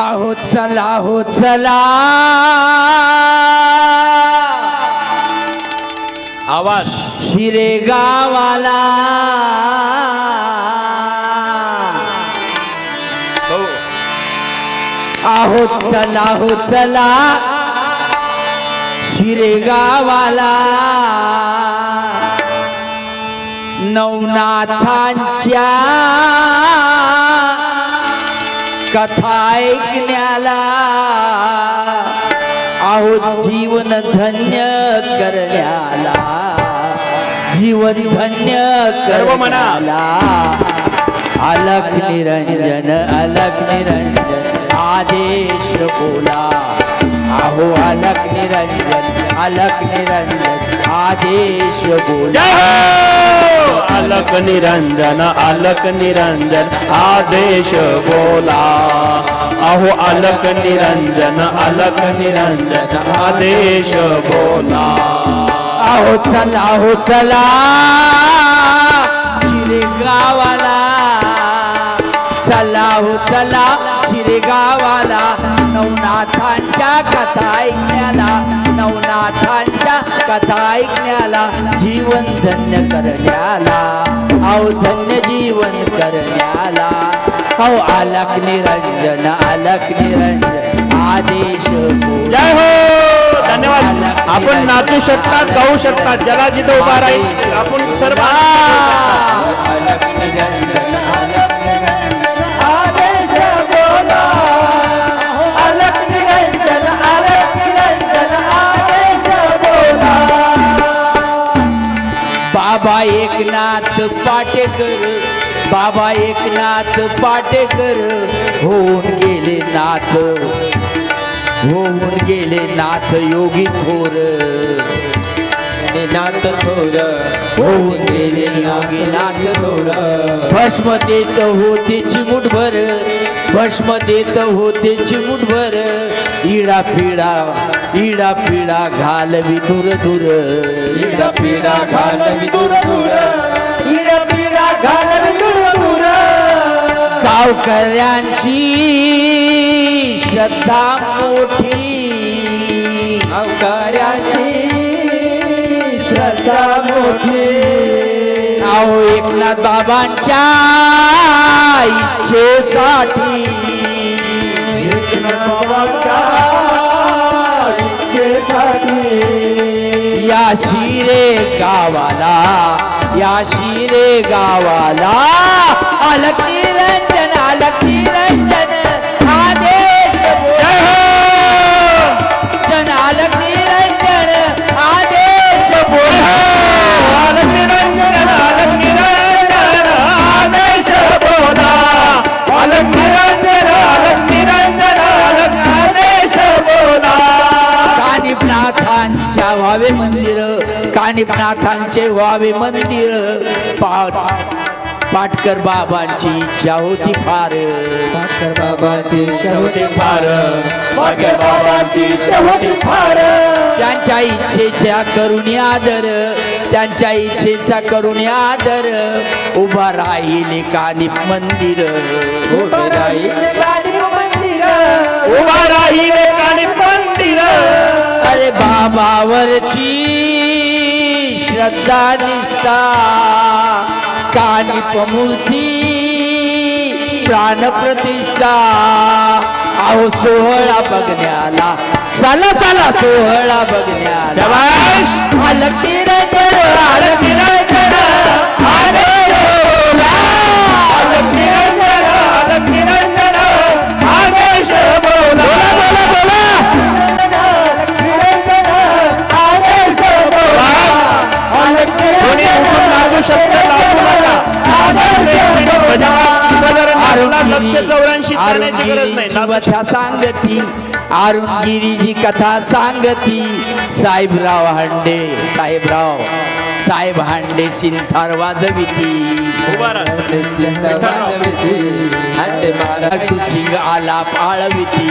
आहो चला हो चला आवाज शिरेगावाला हो. आहो चला हो चला शिरेगावाला नवनाथांच्या कथा ऐकण्याला आहो जीवन धन्य करण्याला जीवन धन्य सर्व म्हणा. करण्याला अलख निरंजन अलख निरंजन आदेश बोला. आहो अलख निरंजन आदेश बोला. अलक निरंजन आदेश बोला. अहो अलक निरंजन आदेश बोला. आहो चला हो चला शिरेगावाला चला हो चला शिरेगावाला नवनाथांच्या कथा ऐकण्याला नवनाथांच्या कथा ऐकण्याला जीवन धन्य करण्याला अहो धन्य जीवन करण्याला अहो अलख निरंजन आदेश बोला. जय हो. धन्यवाद. आपण नाचू शकता, गाऊ शकता, ज्याला जिथं उभा राहील आपण सर्व अलख निरंजन आदेश बोला. अलख निरंजन आदेश बोला. बाबा एकनाथ पाटेकर बाबा एकनाथ पाटेकर होऊन गेले नाथ योगी थोर. नाथ थोर होऊन गेले योगी नाथ थोर. भस्म देत होते चिमुटभर भस्म देत होते चिमुटभर. इडा पिडा घालवी दूर दूर. इडा पिडा घालवी दूर दूर. इडा पिडा घालवी दूर दूर. गावकऱ्यांची श्रद्धा मोठी गावकऱ्याची श्रद्धा मोठी. अहो एकनाथ बाबांच्या इच्छेसाठी बाबाच्या इच्छेसाठी या शिरे गावाला अलख निरंजन आदेश बोला. अलख निरंजन आदेश बोला. अलक निरंजन आदेश बोला. अलक निरंजन आदेश बोला. कानिपनाथांच्या व्हावे मंदिर कानिपनाथांचे व्हावे मंदिर. पाटकर बाबांची इच्छा होती फार. पाटकर बाबाची शेवटी फार भाग्य बाबांची शेवटी फार. त्यांच्या इच्छेचा करुणी आदर त्यांच्या इच्छेचा करुणी आदर. उभा राहिले कानिप मंदिर उभे राहिले कानिप मंदिर. उभा राहिले कानिप मंदिर. अरे बाबावरची श्रद्धा निष्ठा कानिप मूर्ती प्राण प्रतिष्ठा. आहो सोहळा बघण्याला चला चला सोहळा बघण्याला शाबास. आलती रे कर आलती रे कर आरे रोला आलती रे कर आलती रे कर आदेश बोला बोला बोला आलती रे कर आदेश बोला आलती रे कोणी उठून नाचू शकतं, नाचू नका. लक्ष 84 करण्याची गरज नाही. नाचू कथा सांगती अरुणगिरीची कथा सांगती साहेबराव हांडे साहेब हांडे सिंथार वाजविती उभा राहा. हंडे महाराज सिंग आलाप आळविती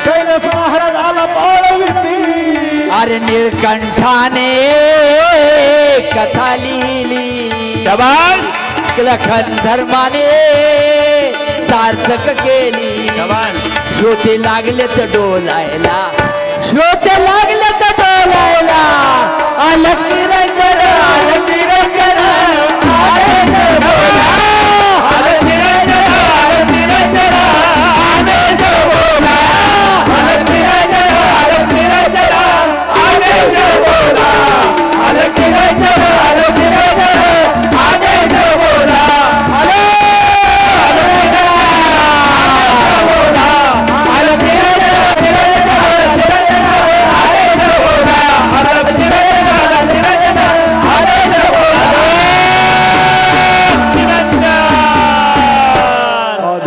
कैलास महाराज आला पाळविती अरे निळकंठाने कथा लिहिली शाबास. लखन धर्माने सार्थक केली श्रोते लागले तर डोलायला श्रोते लागले तर डोलायला अलग निरंजन अलग निरंजन आदेश बोला अलग निरंजन अलग निरंजन आदेश बोला अलग निरंजन अलग निरंजन आदेश बोला अलग निरंजन अलग निरंजन आदेश बोला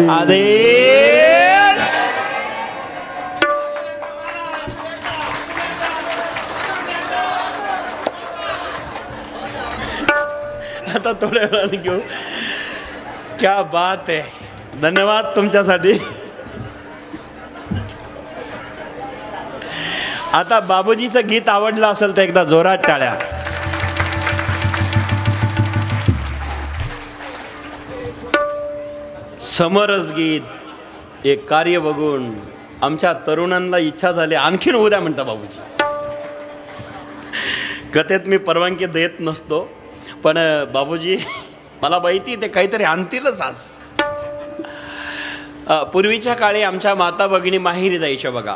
आदेश. आता थोड्या वेळाने घेऊ. क्या बात आहे. धन्यवाद तुमच्यासाठी. आता बाबूजीचं गीत आवडलं असेल तर एकदा जोरात टाळ्या. समरस गीत एक कार्य बघून आमच्या तरुणांना इच्छा झाली आणखीन होऊ द्या म्हणता बाबूजी. कथेत मी परवानगी देत नसतो पण बाबूजी मला माहिती ते काहीतरी आणतीलच आज. पूर्वीच्या काळी आमच्या माता भगिनी माहेरी जायच्या बघा.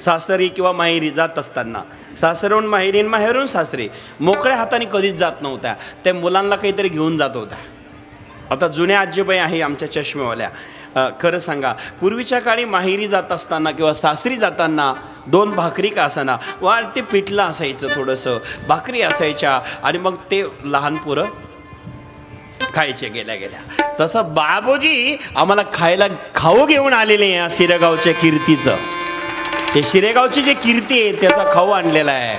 सासरी किंवा माहेरी जात असताना सासरहून माहेरी माहेरून सासरी मोकळ्या हाताने कधीच जात नव्हत्या. त्या मुलांना काहीतरी घेऊन जात होत्या. आता जुन्या आजीबाई आहे आमच्या चष्मेवाल्या. खरं सांगा पूर्वीच्या काळी माहेरी जात असताना किंवा सासरी जाताना 2 भाकरी का असाना वा ते पिठलं असायचं थोडंसं भाकरी असायच्या आणि मग ते लहान पोरं खायचे गेल्या गेल्या. तसं बाबूजी आम्हाला खाऊ घेऊन आलेले या शिरेगावच्या कीर्तीचं. ते शिरेगावची जे कीर्ती आहे त्याचा खाऊ आणलेला आहे.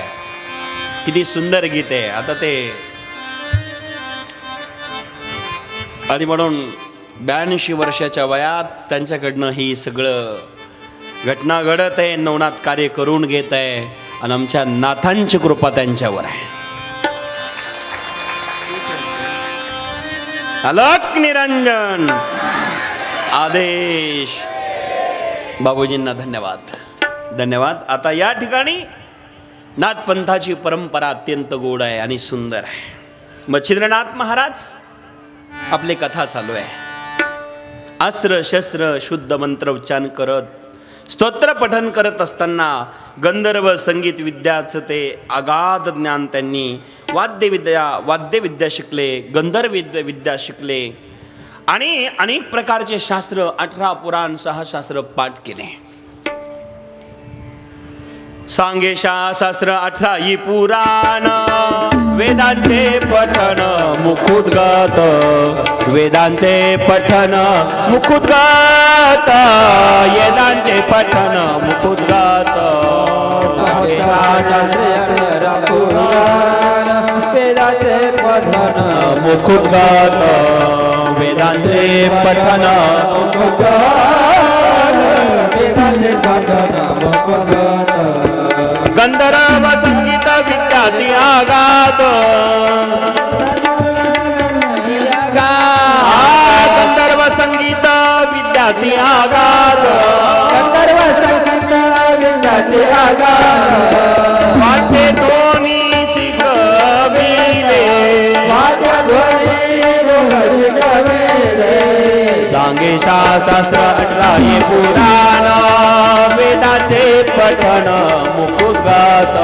किती सुंदर गीत आहे. आता ते आणि म्हणून 82 वर्षाच्या वयात त्यांच्याकडनं ही सगळं घटना घडत आहे. नवनाथ कार्य करून घेत आहे आणि आमच्या नाथांची कृपा त्यांच्यावर आहे. अलक निरंजन आदेश. बाबूजींना धन्यवाद धन्यवाद. आता या ठिकाणी नाथपंथाची परंपरा अत्यंत गोड आहे आणि सुंदर आहे. मच्छिंद्रनाथ महाराज आपली कथा चालू आहे. अस्त्र शस्त्र शुद्ध मंत्र उच्चारण करत स्तोत्र पठन करत असताना गंधर्व संगीत विद्याचं ते अगाध ज्ञान त्यांनी वाद्यविद्या शिकले, गंधर्व विद्या शिकले आणि अनेक प्रकारचे शास्त्र 18 पुराण 6 शास्त्र पाठ केले. सांगे शास्त्र 18 ही पुराण वेदांचे पठन मुखोद्गत वेदांचे पठन मुखोद्गत वेदांचे पठन मुखोद्गत वेदाचे पठन मुखोद्गत वेदांचे पठन गंधर्व संगीत विद्यार्थी आगात गंधर्व संगीत विद्यार्थी आगात गंधर्व संगीत विद्यार्थी आगात वाटे दोन्ही शिकविले सांगे शास्त्र 18 हे पुराण वेदाचे पठण मुखोद्गात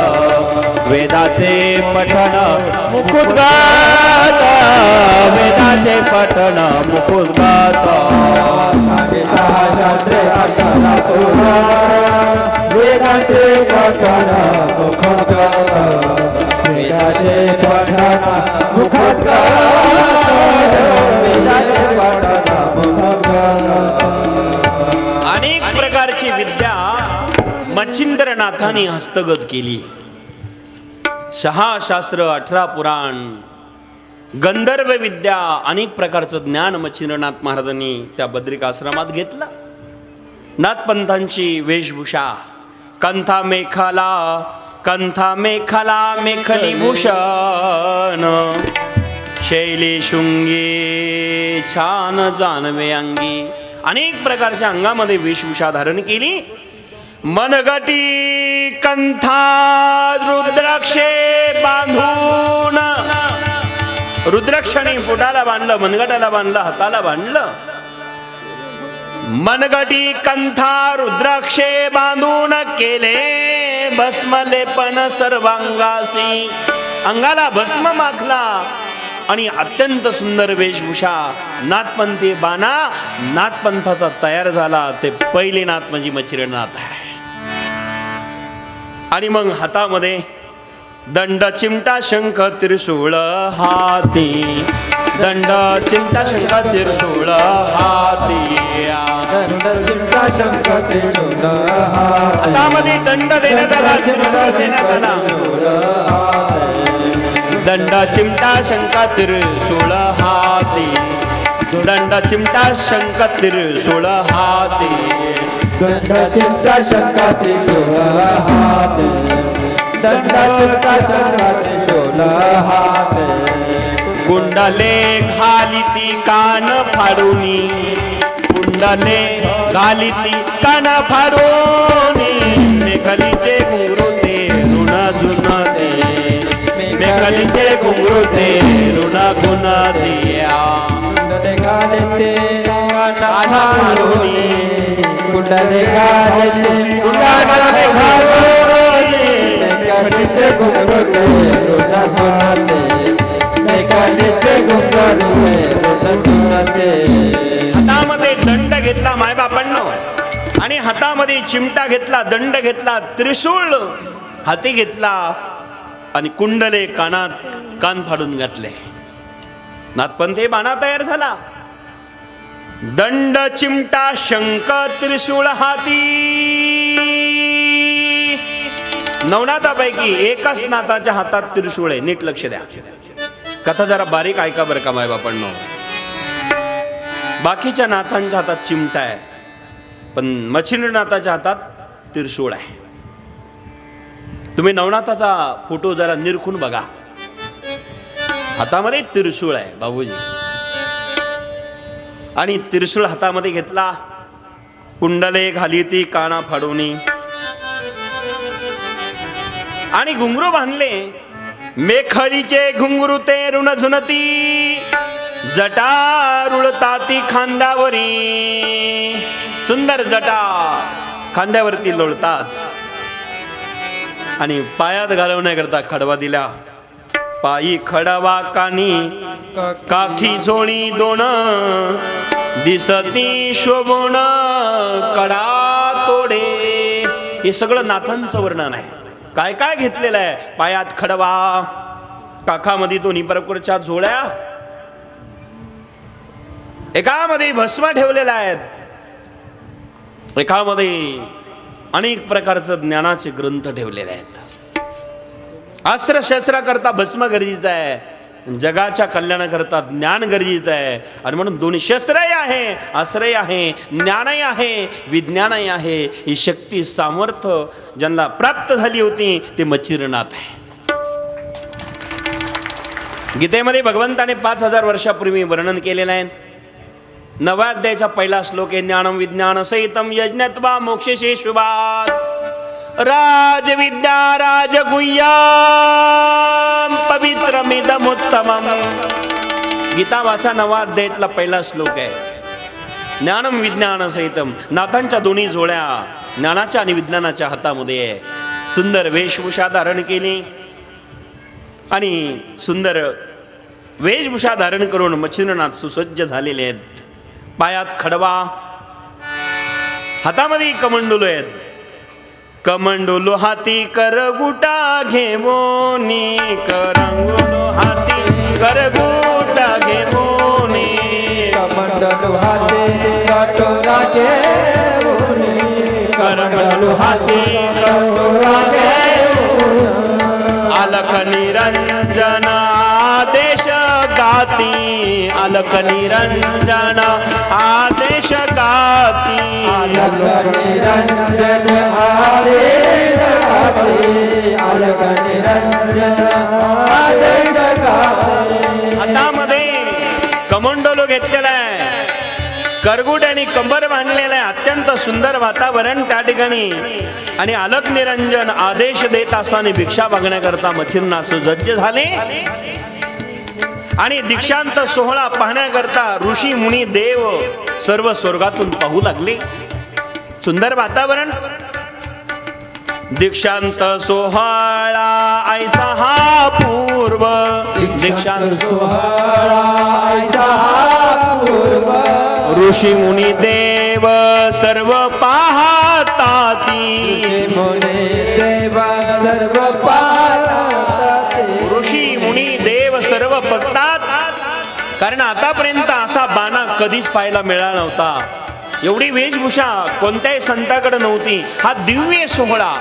वेदाचे पठण मुखोद्गात वेदाचे पठण मुखोद्गात शास्त्रे 18 पुराण वेदाचे पठण मुखोद्गात वेदाचे पठण मुखोद्गात वेदाचे पठण मुखोद्गात. अनेक प्रकारची विद्या मच्छिंद्रनाथाने हस्तगत केली. 6 शास्त्र 18 पुराण गंधर्व विद्या अनेक प्रकारचं ज्ञान मच्छिंद्रनाथ महाराजांनी त्या बद्रिकाश्रमात घेतलं. नाथपंथांची वेशभूषा कंथा मेखला मेखली भूषण शैली शृंगी छान जानवे अंगी अनेक प्रकारच्या अंगामध्ये वेशभूषा धारण केली. मनगटी कंथा रुद्राक्षे बांधून रुद्राक्षाने पोटाला बांधलं मनगटाला बांधलं हाताला बांधलं. मनगटी कंथा रुद्राक्षे बांधून केले भस्म लेपन सर्वांगासी अंगाला भस्म माखला आणि अत्यंत सुंदर वेशभूषा नाथपंथी बाणा नाथपंथाचा तयार झाला. ते पहिले नाथ म्हणजे मच्छिंद्रनाथ आहे. आणि मग हातामध्ये दंड चिमटा शंख त्रिशूळ हाती दंड चिमटा शंख त्रिशूळ हाती हातामध्ये दंड देण्यात आला देण्यात आला. दंड चिमटा शंख त्रिशूळ हाती दंड चिमटा शंख त्रिशूळ हाती दंड चिमटा शंख त्रिशूळ हाती दंड चिमटा शंख त्रिशूळ हाती. कुंडले घालिती कान फाडूनी कुंडले घालिती कान फाडूनी मेघलीचे घुंगरू ते ऋण जुन दे मेघलीचे घुंगरू ते ऋण गुण दिया. कुंडले घालते कान फाडूनी कुंडले घालते कुंडले घालूनी मेघलीचे घुंगरू ते ऋण गुण दे हातामध्ये दंड घेतला मायबापांनो आणि हातामध्ये चिमटा घेतला दंड घेतला त्रिशूळ हाती घेतला आणि कुंडले कानात कान फाडून घातले. नाथपंथी बाणा तयार झाला. दंड चिमटा शंख त्रिशूळ हाती. नवनाथापैकी एकाच नाथाच्या हातात त्रिशूळ आहे. नीट लक्ष द्या. कथा जरा बारीक ऐका बरं का मायबापांनो. बाकीच्या नाथांच्या हातात चिमटा आहे पण मच्छिंद्रनाथाच्या हातात त्रिशूळ आहे. तुम्ही नवनाथाचा फोटो जरा निरखून बघा. हातामध्ये त्रिशूळ आहे बाबूजी आणि त्रिशूळ हातामध्ये घेतला. कुंडले घालिती काना फाडूनी आणि घुंगरू बांधले. मेखळीचे घुंगरू ते ऋण झुनती जटा रुळताती खांद्यावरी. सुंदर जटा खांद्यावरती लोळतात आणि पायात घालवण्याकरता खडवा दिला. पायी खडवा कानी काखी झोळी दोन दिसती शोभून कडा तोडे. हे सगळं नाथांचं वर्णन आहे. काय काय घेतलेलं आहे. पायात खडवा काखामध्ये दोन्ही प्रकारच्या झोळ्या एकामध्ये भस्म ठेवलेल्या आहेत एकामध्ये अनेक प्रकारचे ज्ञानाचे ग्रंथ ठेवलेले आहेत. अस्त्र शस्त्र करता भस्म गरजेचं आहे. जगाच्या कल्याणाकरता ज्ञान गरजेचं आहे आणि म्हणून दोन्ही शस्त्रही आहे अस्त्रही आहे ज्ञानही आहे विज्ञानही आहे. ही शक्ती सामर्थ्य ज्यांना प्राप्त झाली होती ते मच्छिंद्रनाथ आहे. गीतेमध्ये भगवंताने 5000 वर्षापूर्वी वर्णन केलेलं आहे. 9व्या अध्यायाचा पहिला श्लोक आहे. ज्ञानम विज्ञान सहितम यज्ञत्वा मोक्षेशे शुभात राजविद्या राजगुह्यम पवित्रमिदमुत्तमम. गीता वाचा 9व्या अध्यायातला पहिला श्लोक आहे. ज्ञानम विज्ञान सहितम, नाथांच्या दोन्ही जोड्या ज्ञानाच्या आणि विज्ञानाच्या हातामध्ये आहे. सुंदर वेशभूषा धारण केली आणि सुंदर वेशभूषा धारण करून मच्छिंद्रनाथ सुसज्ज झालेले आहेत. पायात खडवा, हातामध्ये कमंडलू आहेत. कमंडलू हाती करगुटा घेवोनी, करंगुलू हाती करगुटा घेवोनी, कमंडलू हाते कटोरा घेऊन, करंगलू हाती कटोरा घेऊन, अलख निरंजन आदेश गाती, अलख निरंजन आदेश गाती, अलग निरंजन आदेश गाते, अलग निरंजन आदेश गाते. हातामध्ये कमंडोलो घेतलेला आहे, करगुट आणि कंबर बांधलेला आहे. अत्यंत सुंदर वातावरण त्या ठिकाणी. आणि अलग निरंजन आदेश देत असताना भिक्षा मागण्याकरता मच्छिंद्रनाथ सुसज्ज झाले. आणि दीक्षांत सोहळा पाहण्याकरता ऋषी मुनी देव सर्व स्वर्गातून पाहू लागले. सुंदर वातावरण. दीक्षांत सोहळा ऐसा हा पूर्व, दीक्षांत सोहळा ऐसा पूर्व, ऋषी मुनी देव सर्व पाहताती, मुनी देव सर्व पाहतात, ऋषी मुनी देव सर्व बघतात. कारण आतापर्यंत असा बाणा कधीच पाहायला मिळाला नव्हता. एवढी वेशभूषा कोणत्याही संताकडे नव्हती. हा दिव्य सोहळा,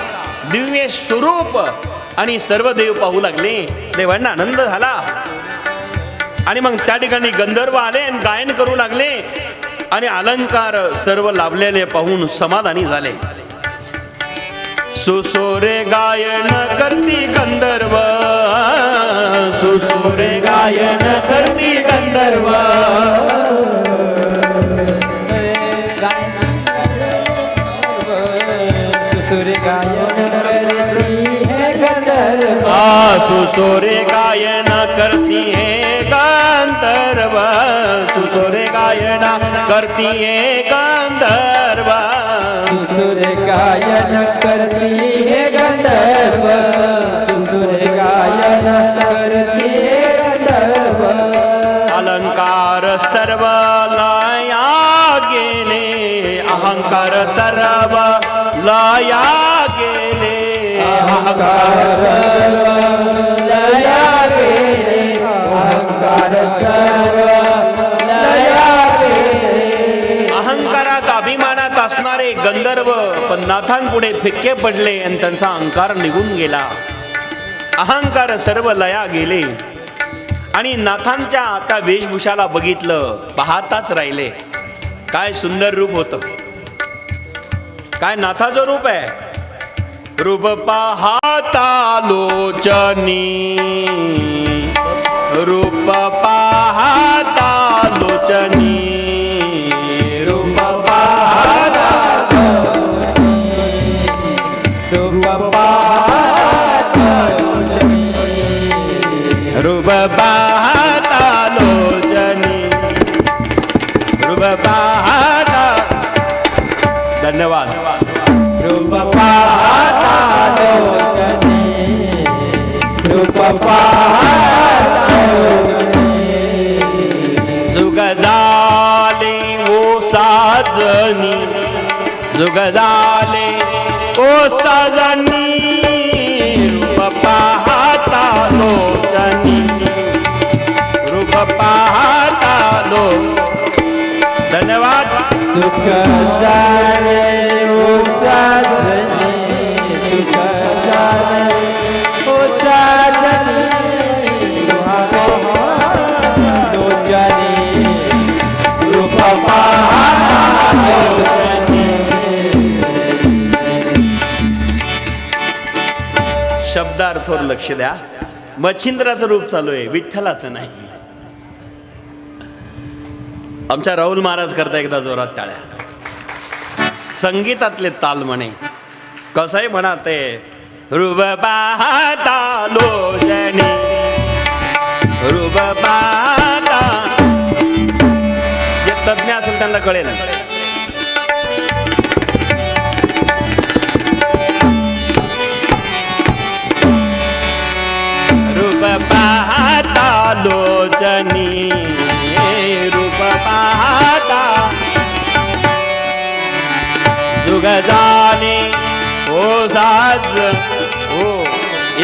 दिव्य स्वरूप. आणि सर्व देव पाहू लागले. देवांना आनंद झाला. आणि मग त्या ठिकाणी गंधर्व आले आणि गायन करू लागले. आणि अलंकार सर्व लाभलेले पाहून समाधानी झाले. सुसोरे गायन करती गंधर्व, सुसोरे गायन करती गंधर्व, सुसुर गायन करती है गंधर्व, सुसोरे गायन करती है गंधर्व, सुसोरे गायन करती है गंधर्व, सुसुर गायन करती है गंधर्व, सुसुर गायन करती है गंधर्व. अलंकार सर्व लया गेले, अहंकार सर्व लया गेले, अहंकार सर्व लया गेले, अहंकार सर्व लया गेले. अहंकारात अभिमानात असणारे गंधर्व पण नाथांपुढे फिक्के पडले आणि त्यांचा अहंकार निघून गेला. अहंकार सर्व लया गेले. आणि नाथांच्या त्या वेशभूषाला बघितलं, पाहताच राहिले. काय सुंदर रूप होतं. काय नाथाचं रूप आहे. रूप पाहता लोचनी, रूप पाहता लोचनी, रूप पाहता रूप पाहता लोचनी, रूप पाहता लोचनी, रूप पाहता. धन्यवाद. रूप पाहता लोचनी, रूप पाहता लोचनी. जुग झाले ओ साजनी, जुग झाले ओ साजनी, रूप पाहता लोचनी, रूप पाहता लो. धन्यवाद. सुख झाले ओ साजनी, सुख झाले ओ साजनी, लोचनी, रूप पाहता लोचनी. शब्दार्थावर लक्ष द्या. मच्छिंद्राचं रूप चालू आहे, विठ्ठलाचं नाही. आमच्या राहुल महाराज करता एकदा जोरात टाळ्या. संगीतातले ताल म्हणे. कसंही म्हणा ते. रूप पाहता लोचनी, रूप पाहता. जे तज्ञ असेल त्यांना चांगलं कळेल. रूप पाहता लोचनी, रूप पाहता जुग जाणे ओ साज हो.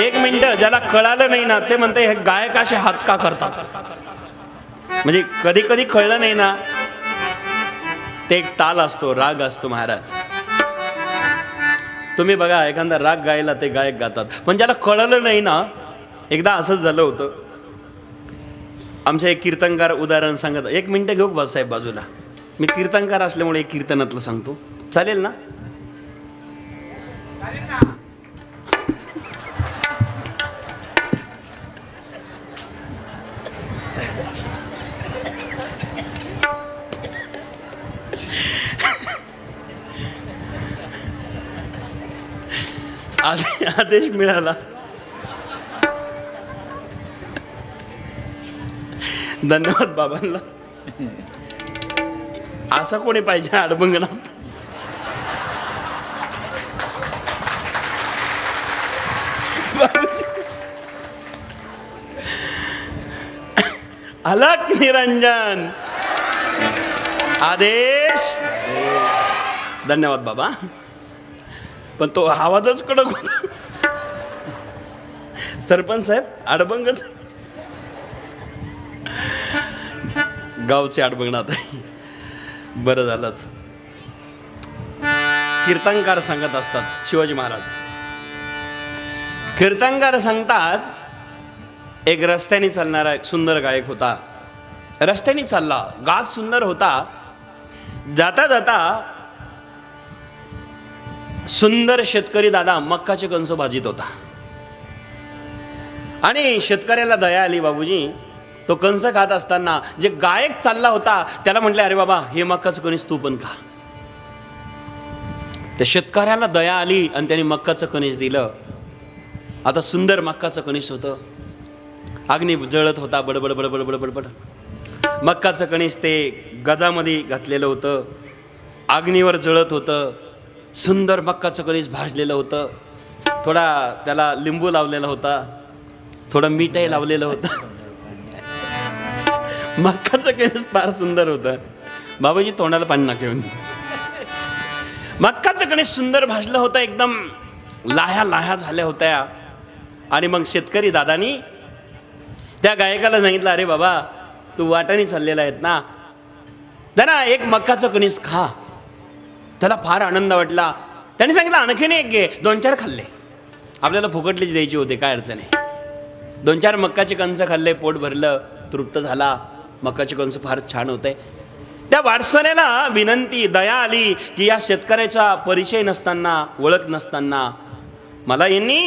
एक मिनिट, ज्याला कळालं नाही ना ते म्हणते हे गायक असे हात का करतात. म्हणजे कधी कधी कळलं नाही ना, ते एक ताल असतो, राग असतो महाराज. तुम्ही बघा एखादा राग गायला ते गायक गातात, पण ज्याला कळलं नाही ना. एकदा असंच झालं होतं. आमचे एक कीर्तनकार उदाहरण सांगत. एक मिनिट घेऊ बस साहेब बाजूला. मी कीर्तनकार असल्यामुळे एक कीर्तनातलं सांगतो, चालेल ना. आदेश मिळाला. धन्यवाद बाबांना. असं कोणी पाहिजे अडबंगनात. अलक निरंजन आदेश. धन्यवाद बाबा. पण तो आवाजच कडक होता. सरपंच साहेब अडबंगच, गावचे अडबंगनात. बरं झालंच. कीर्तनकार सांगत असतात, शिवाजी महाराज कीर्तनकार सांगतात, एक रस्त्याने चालणारा एक सुंदर गायक होता. रस्त्याने चालला, गात सुंदर होता. जाता जाता सुंदर शेतकरी दादा मक्काचे कंस भाजीत होता. आणि शेतकऱ्याला दया आली बाबूजी. तो कंस खात असताना जे गायक चालला होता त्याला म्हटले, अरे बाबा हे मक्काचं कणीस तू पण खा. त्या शेतकऱ्याला दया आली आणि त्याने मक्काचं कणीस दिलं. आता सुंदर मक्काचं कणीस होतं. अग्नी जळत होता, बडबड बडबड बडबड बड. मक्काचं कणीस ते गजामध्ये घातलेलं होतं, अग्नीवर जळत होतं. सुंदर मक्काचं कणीस भाजलेलं होतं. थोडा त्याला लिंबू लावलेला होता, थोडं मीठही लावलेलं होतं. मक्काचं कणीस फार सुंदर होतं. बाबाजी तोंडाला पाणी नका येऊन. मक्काचं कणीस सुंदर भाजलं होतं, एकदम लाह्या लाह्या झाल्या होत्या. आणि मग शेतकरी दादानी त्या गायकाला सांगितलं, अरे बाबा तू वाटाने चाललेला आहेत ना, जरा एक मक्काचं कणीस खा. त्याला फार आनंद वाटला. त्याने सांगितलं आणखीन एक घे. 2-4 खाल्ले. आपल्याला फुकटलीच द्यायची होते, काय अडचण आहे. 2-4 मक्काचे कंस खाल्ले, पोट भरलं, तृप्त झाला. मक्काचे कंस फार छान होते. त्या वाटसऱ्याला विनंती, दया आली की या शेतकऱ्याचा परिचय नसताना, ओळख नसताना मला यांनी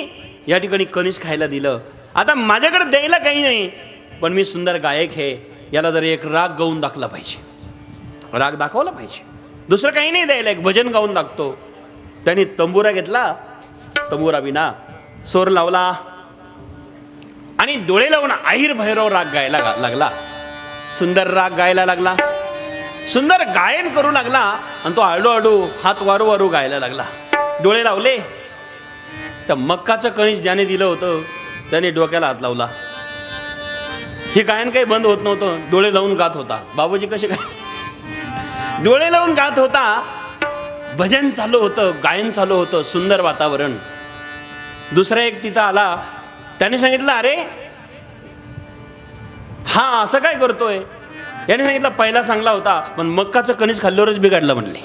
या ठिकाणी कणीस खायला दिलं. आता माझ्याकडे द्यायला काही नाही, पण मी सुंदर गायक आहे, याला जर एक राग गाऊन दाखवला पाहिजे, राग दाखवला पाहिजे. दुसरं काही नाही द्यायला, एक भजन गाऊन दाखतो. त्यांनी तंबुरा घेतला, तंबुरा विना सोर लावला आणि डोळे लावून आहिर भैरव राग गायला लागला. सुंदर राग गायला लागला, सुंदर गायन करू लागला. आणि तो हळूहळू हात वारू वारू गायला लागला. डोळे लावले, तर मक्काचं कणीस ज्याने दिलं होतं त्याने डोक्याला हात लावला. हे गायन काही बंद होत नव्हतं, डोळे लावून गात होता. बाबूजी कसे काय डोळे लावून गात होता. भजन चालू होतं, गायन चालू होतं, सुंदर वातावरण. दुसरा एक तिथं आला, त्याने सांगितलं, अरे हा असं काय करतोय. याने सांगितलं पहिला चांगला होता, पण मक्काचं कणीस खाल्ल्यावरच बिघडलं म्हणले.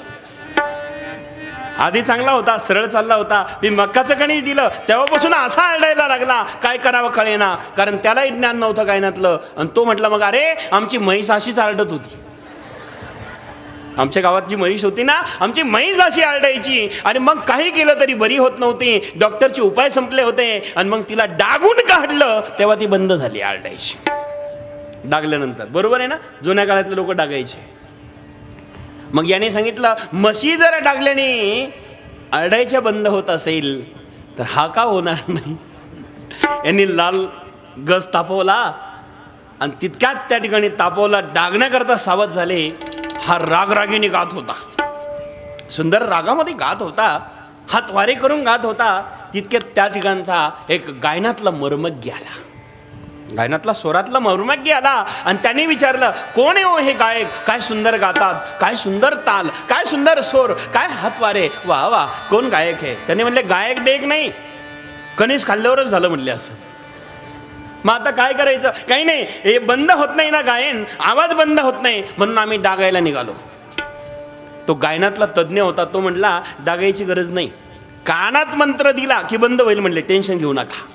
आधी चांगला होता, सरळ चालला होता, मी मक्काचं कणीस दिलं तेव्हापासून असा आरडायला लागला, काय करावं कळेना. कारण त्यालाही ज्ञान नव्हतं गायनातलं. आणि तो म्हटला, मग अरे आमची म्हैस अशीच आरडत होती. आमच्या गावात जी म्हैस होती ना, आमची म्हैस अशी आरडायची. आणि मग काही केलं तरी बरी होत नव्हती. डॉक्टरचे उपाय संपले होते. आणि मग तिला डागून काढलं तेव्हा ती बंद झाली आरडायची. डागल्यानंतर, बरोबर आहे ना, जुन्या काळातले लोक डागायचे. मग याने सांगितलं, म्हशी जर डागल्याने आरडायच्या बंद होत असेल तर हा का होणार नाही. यांनी लाल गज तापवला आणि तितक्यात त्या ठिकाणी तापवला. डागण्याकरता सावध झाले. हा रागरागीने गात होता, सुंदर रागामध्ये गात होता, हात वारे करून गात होता. तितक्यात त्या ठिकाणचा एक गायनातला मर्मज्ञ आला, गायनातला स्वरातला मर्मज्ञ आला आणि त्याने विचारलं, कोण आहे हो हे गायक? काय सुंदर गातात, काय सुंदर ताल, काय सुंदर स्वर, काय हात वारे, वा वा, कोण गायक आहे? त्याने म्हणले, गायक डेक नाही, कणीस खाल्ल्यावरच झालं म्हणले असं. मग आता काय करायचं? काही नाही, हे बंद होत नाही ना गायन, आवाज बंद होत नाही, म्हणून आम्ही डागायला निघालो. तो गायनातला तज्ज्ञ होता, तो म्हणला, डागायची गरज नाही, कानात मंत्र दिला की बंद होईल म्हणले, टेन्शन घेऊ नका.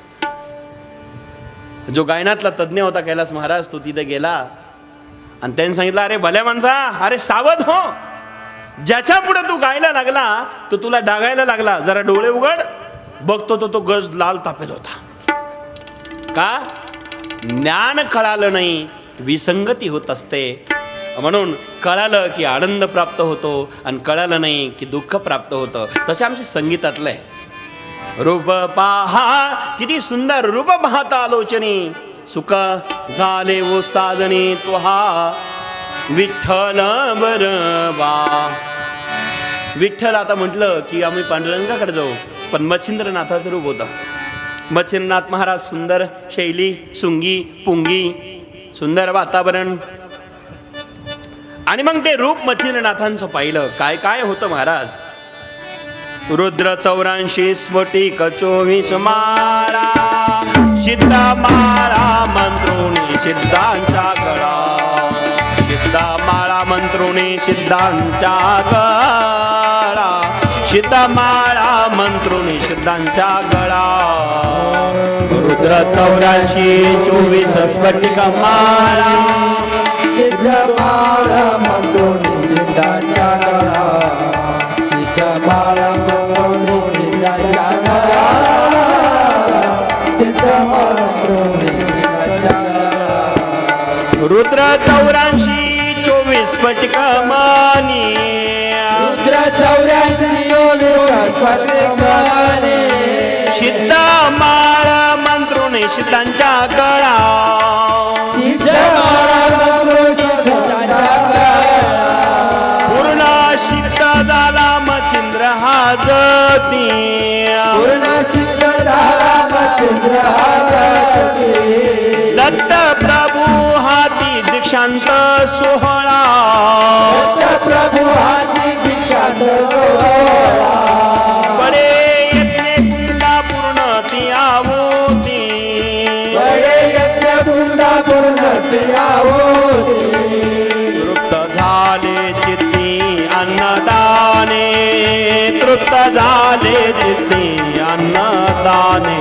जो गायनातला तज्ज्ञ होता कैलास महाराज, तो तिथे गेला आणि त्यांनी सांगितलं, अरे भल्या माणसा, अरे सावध हो, ज्याच्या पुढे तू गायला लागला तो तुला डागायला लागला, जरा डोळे उघड. बघतो तो गज लाल तापेल होता. का? ज्ञान कळालं नाही, विसंगती होत असते, म्हणून कळालं की आनंद प्राप्त होतो आणि कळालं नाही की दुःख प्राप्त होतं. तसे आमच्या संगीतातलं आहे. रूप पहा किती सुंदर, रूप पाहता आलोचनी, सुख झाले ओ साजणी तुहा, विठ्ठल बरवा. विठ्ठल आता म्हटलं की आम्ही पांडुरंगाकडे जाऊ, पण मच्छिंद्रनाथाचं रूप होतं. मच्छिंद्रनाथ महाराज, सुंदर शैली, सुंगी पुंगी, सुंदर वातावरण. आणि मग ते रूप मच्छिंद्रनाथांचं पाहिलं. काय काय होतं महाराज? रुद्र 84 स्फटिक 24 माळा, सिद्ध माळा मंत्रुणी सिद्धांच्या गळा, सिद्ध माळा मंत्रुणी सिद्धांच्या गळा, सिद्ध माळा मंत्रुणी सिद्धांच्या गळा. रुद्र 84 24 स्फटिक माळा, सिद्ध माळा मंत्रुणी सिद्धांच्या गळा, सिद्ध माळा मंत्रुणी सिद्धांच्या गळा, सिद्ध माळा मंत्रुणी सिद्धांच्या गळा. रुद्र 84 24 स्फटिक मानी, रुद्र 84 स्फटिक मानी, सिद्ध माळा मंत्रुणी सिद्धांच्या गळा, सिद्ध माळा मंत्रुणी सिद्धांच्या गळा. पूर्ण सिद्ध झाला मच्छिंद्र हा जती, पूर्ण सिद्ध झाला मच्छिंद्र हा जती. दत्त प्रभू हाती दीक्षांत सोहळा, दत्त प्रभू हाती दीक्षांत सोहळा. बडे यज्ञ कुंडा पूर्ण ती आवती, बडे यज्ञ कुंडा पूर्ण ती आवती. तृप्त झाले चित्ती अन्नदाने, तृप्त झाले चित्ती अन्नदाने,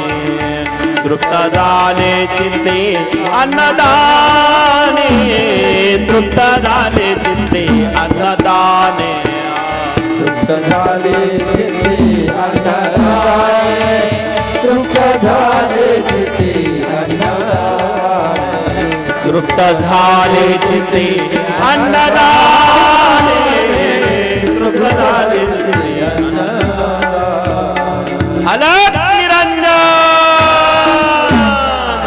तृप्त झाले चित्ते अन्नदाने, तृप्त झाले चित्ते अन्नदाने. तृप्त झाले चित्ते अन्नदाने, तृप्त झाले चित्ते अन्नदाने, तृप्त झाले चित्ते अन्नदाने, तृप्त झाले चित्ते अन्नदाने. अलग निरंजन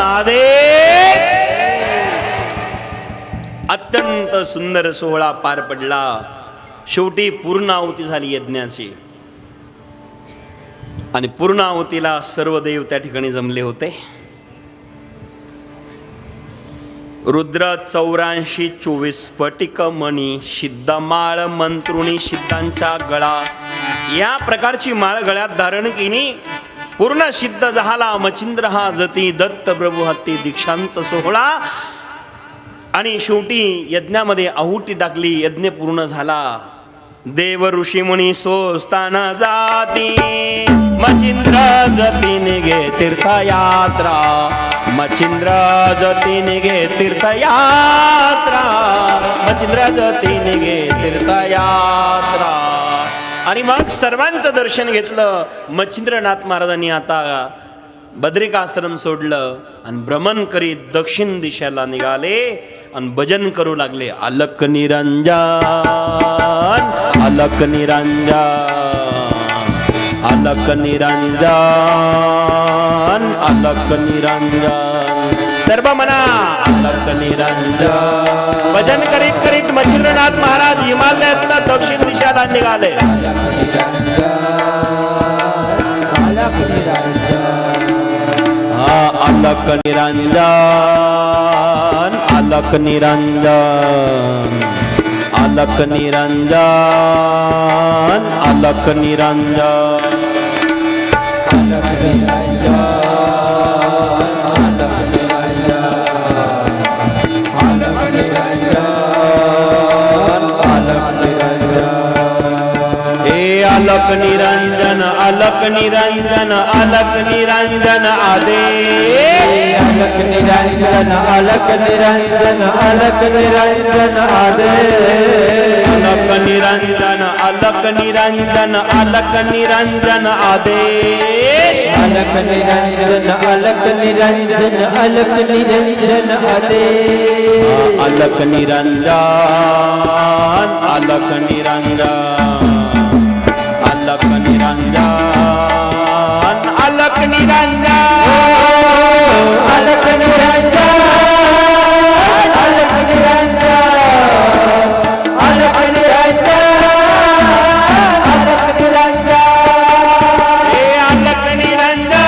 आदेश. अत्यंत सुंदर सोहळा पार पडला. शेवटी पूर्णाहुती झाली यज्ञाची आणि पूर्णाहुतीला सर्व देव त्या ठिकाणी जमले होते. रुद्र 84 24 स्फटिक मणी, सिद्ध माळ मंत्रुणी सिद्धांच्या गळा. या प्रकारची माळ गळ्यात धारण केली. पूर्ण सिद्ध झाला मच्छिंद्र हा जती, दत्त प्रभू हत्ती दीक्षांत सोहळा. आणि शेवटी यज्ञामध्ये आहुती टाकली. यज्ञ पूर्ण झाला. देव ऋषी मुनी सोस्तान जाती, मच्छिंद्र जती निघे तीर्थयात्रा, मच्छिंद्र जती निघे तीर्थयात्रा, मच्छिंद्र जती निघे तीर्थयात्रा. आणि मग सर्वांचं दर्शन घेतलं. मच्छिंद्रनाथ महाराजांनी आता बद्रिकाश्रम सोडलं आणि भ्रमण करीत दक्षिण दिशेला निघाले आणि भजन करू लागले. अलक निरंजन, अलक निरंजन, अलक निरंजन, अलक निरंजन. सर्व म्हणा अलक निरंजन. भजन करीत करीत मच्छिंद्रनाथ महाराज हिमालयातला दक्षिण दिशेला निघाले. अलक निरंजन अलक निरंजन अलक निरंजन अलक निरंजन. अलक निरंजन अलक निरंजन अलक निरंजन आदे. अलक निरंजन अलक निरंजन अलक निरंजन आदे. अलक निरंजन अलक निरंजन अलक निरंजन आदे. अलक निरंजन अलक निरंजन अलक निरंजन आदे. अलक निरंजन अलक निरंजन अलक निरंजन अलक निरंजन अलक निरंजन अलक निरंजन अलक निरंजन अलक निरंजन. हे अलक निरंजन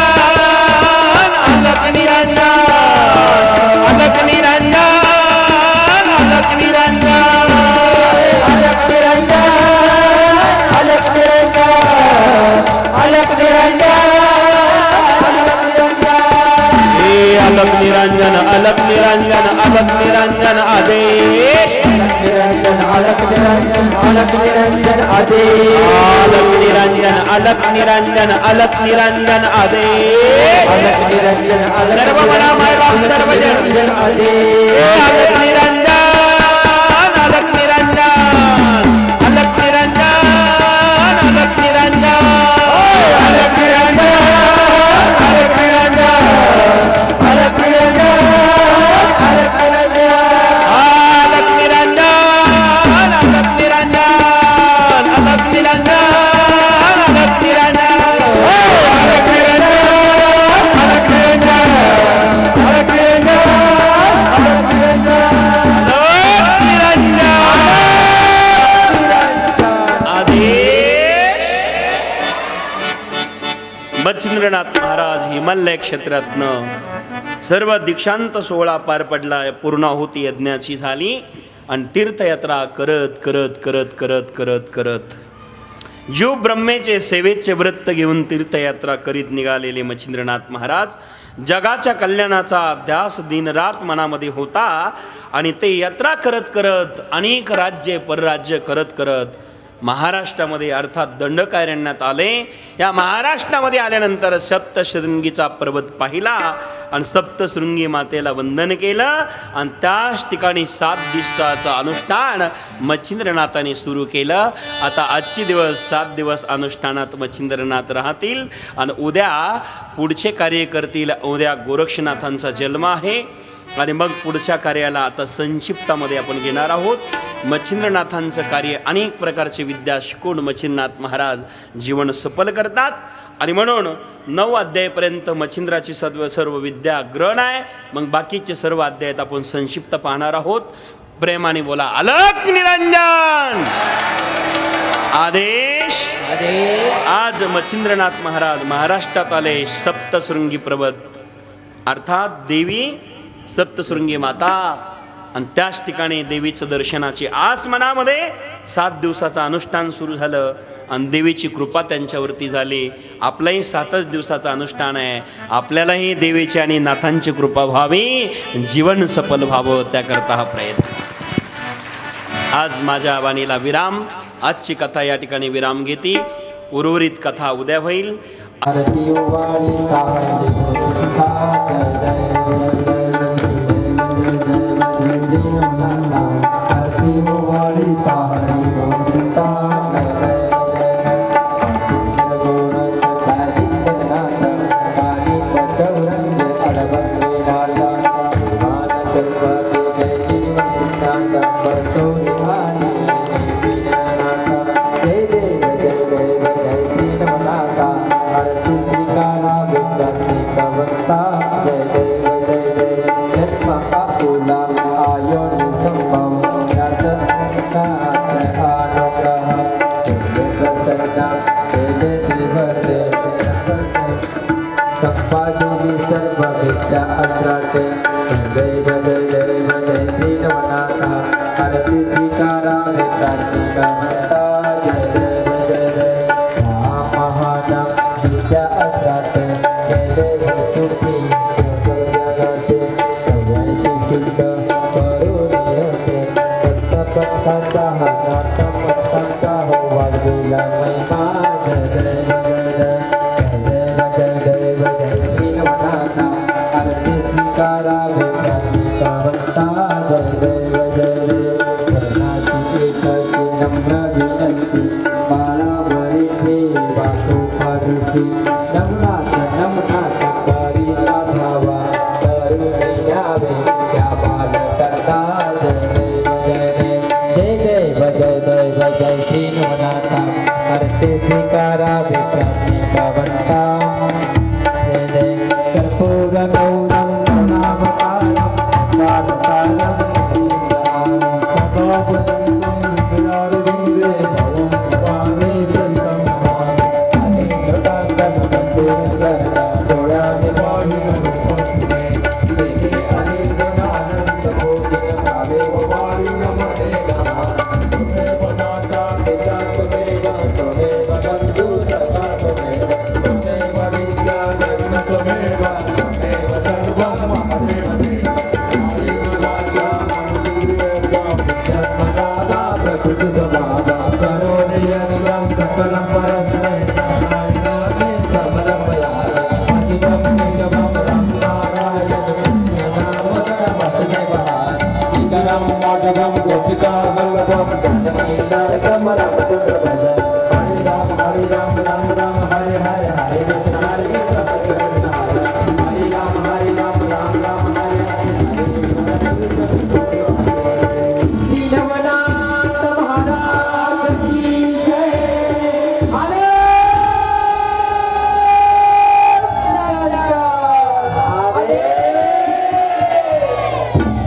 अलक निरंजन अलक निरंजन अलक निरंजन अलक निरंजन अलक निरंजन अलक निरंजन अलक निरंजन. हे अलक निरंजन अलक निरंजन अलक निरंजन आदेश. निरंजन अलक निरंजन अलक निरंजन आदेश. अलक निरंजन अलक निरंजन अलक निरंजन आदेश. अलक निरंजन अलक सर्व म्हणा मायबाप सर्व जन. निरंजन आदेश. हे अलक निरंजन अलक निरंजन अलक निरंजन अलक निरंजन अलक निरंजन अलक निरंजन अलक निरंजन अलक निरंजन. अलक निरंजन अलक निरंजन अलक निरंजन अलक निरंजन अलक निरंजन अलक निरंजन अलक निरंजन अलक निरंजन. आदेश. मच्छिंद्रनाथ महाराज हिमालय क्षेत्रातनं सर्व दीक्षांत सोहळा पार पडला. पूर्णाहुती यज्ञाची झाली आणि तीर्थयात्रा करत करत करत करत करत करत जीव ब्रह्मेचे सेवेचे व्रत घेऊन तीर्थयात्रा करीत निघालेले मच्छिंद्रनाथ महाराज जगाच्या कल्याणाचा ध्यास दिनरात मनामध्ये होता. आणि ते यात्रा करत करत अनेक राज्ये परराज्य करत करत महाराष्ट्रामध्ये अर्थात दंडकारण्यात आले. या महाराष्ट्रामध्ये आल्यानंतर सप्तशृंगीचा पर्वत पाहिला आणि सप्तशृंगी मातेला वंदन केलं आणि त्याच ठिकाणी 7 दिवसाचं अनुष्ठान मच्छिंद्रनाथाने सुरू केलं. आता आजचे दिवस 7 दिवस अनुष्ठानात मच्छिंद्रनाथ राहतील आणि उद्या पुढचे कार्य करतील. उद्या गोरक्षनाथांचा जन्म आहे आणि मग पुढच्या कार्याला आता संक्षिप्तामध्ये आपण घेणार आहोत. मच्छिंद्रनाथांचं कार्य अनेक प्रकारचे विद्या शिकून मच्छिंद्रनाथ महाराज जीवन सफल करतात. आणि म्हणून 9 अध्यायापर्यंत मच्छिंद्राची सर्व विद्या ग्रहण आहे. मग बाकीचे सर्व अध्यायात आपण संक्षिप्त पाहणार आहोत. प्रेमाने बोला अलक निरंजन आदेश. आज मच्छिंद्रनाथ महाराज महाराष्ट्रात आले. सप्तशृंगी पर्वत अर्थात देवी सप्तशृंगी माता आणि त्याच ठिकाणी देवीचं दर्शनाची आस मनामध्ये 7 दिवसाचं अनुष्ठान सुरू झालं आणि देवीची कृपा त्यांच्यावरती झाली. आपलंही 7च दिवसाचं अनुष्ठान आहे. आपल्यालाही देवीची आणि नाथांची कृपा व्हावी, जीवन सफल व्हावं, त्याकरता हा प्रयत्न. आज माझ्या वाणीला विराम. आजची कथा या ठिकाणी विराम घेते. उर्वरित कथा उद्या होईल. जय जय जय जय. प्राणी गमता जय देव जय देव महानाम विद्या असाट जय देव सुखी जगते सवयची शुद्ध करुणी होते पत्ता हातात पत्ता हो वाढविला महिमा जय देव जय देव जय देव आरती स्वीकारावे प्राणिकावंता जय देव शरणाची एकची नम्र विनंती बाळावरी ठेवा कृपादृष्टी नमनाथ करी भावा करुणी द्यावे त्या बालकर्ता जय देव जय देव जय श्रीनाथा आरती स्वीकारावे प्राणिकावंता जय देव कर्पूर गौरम नामकारम कालकालम गोपिका वल्लभम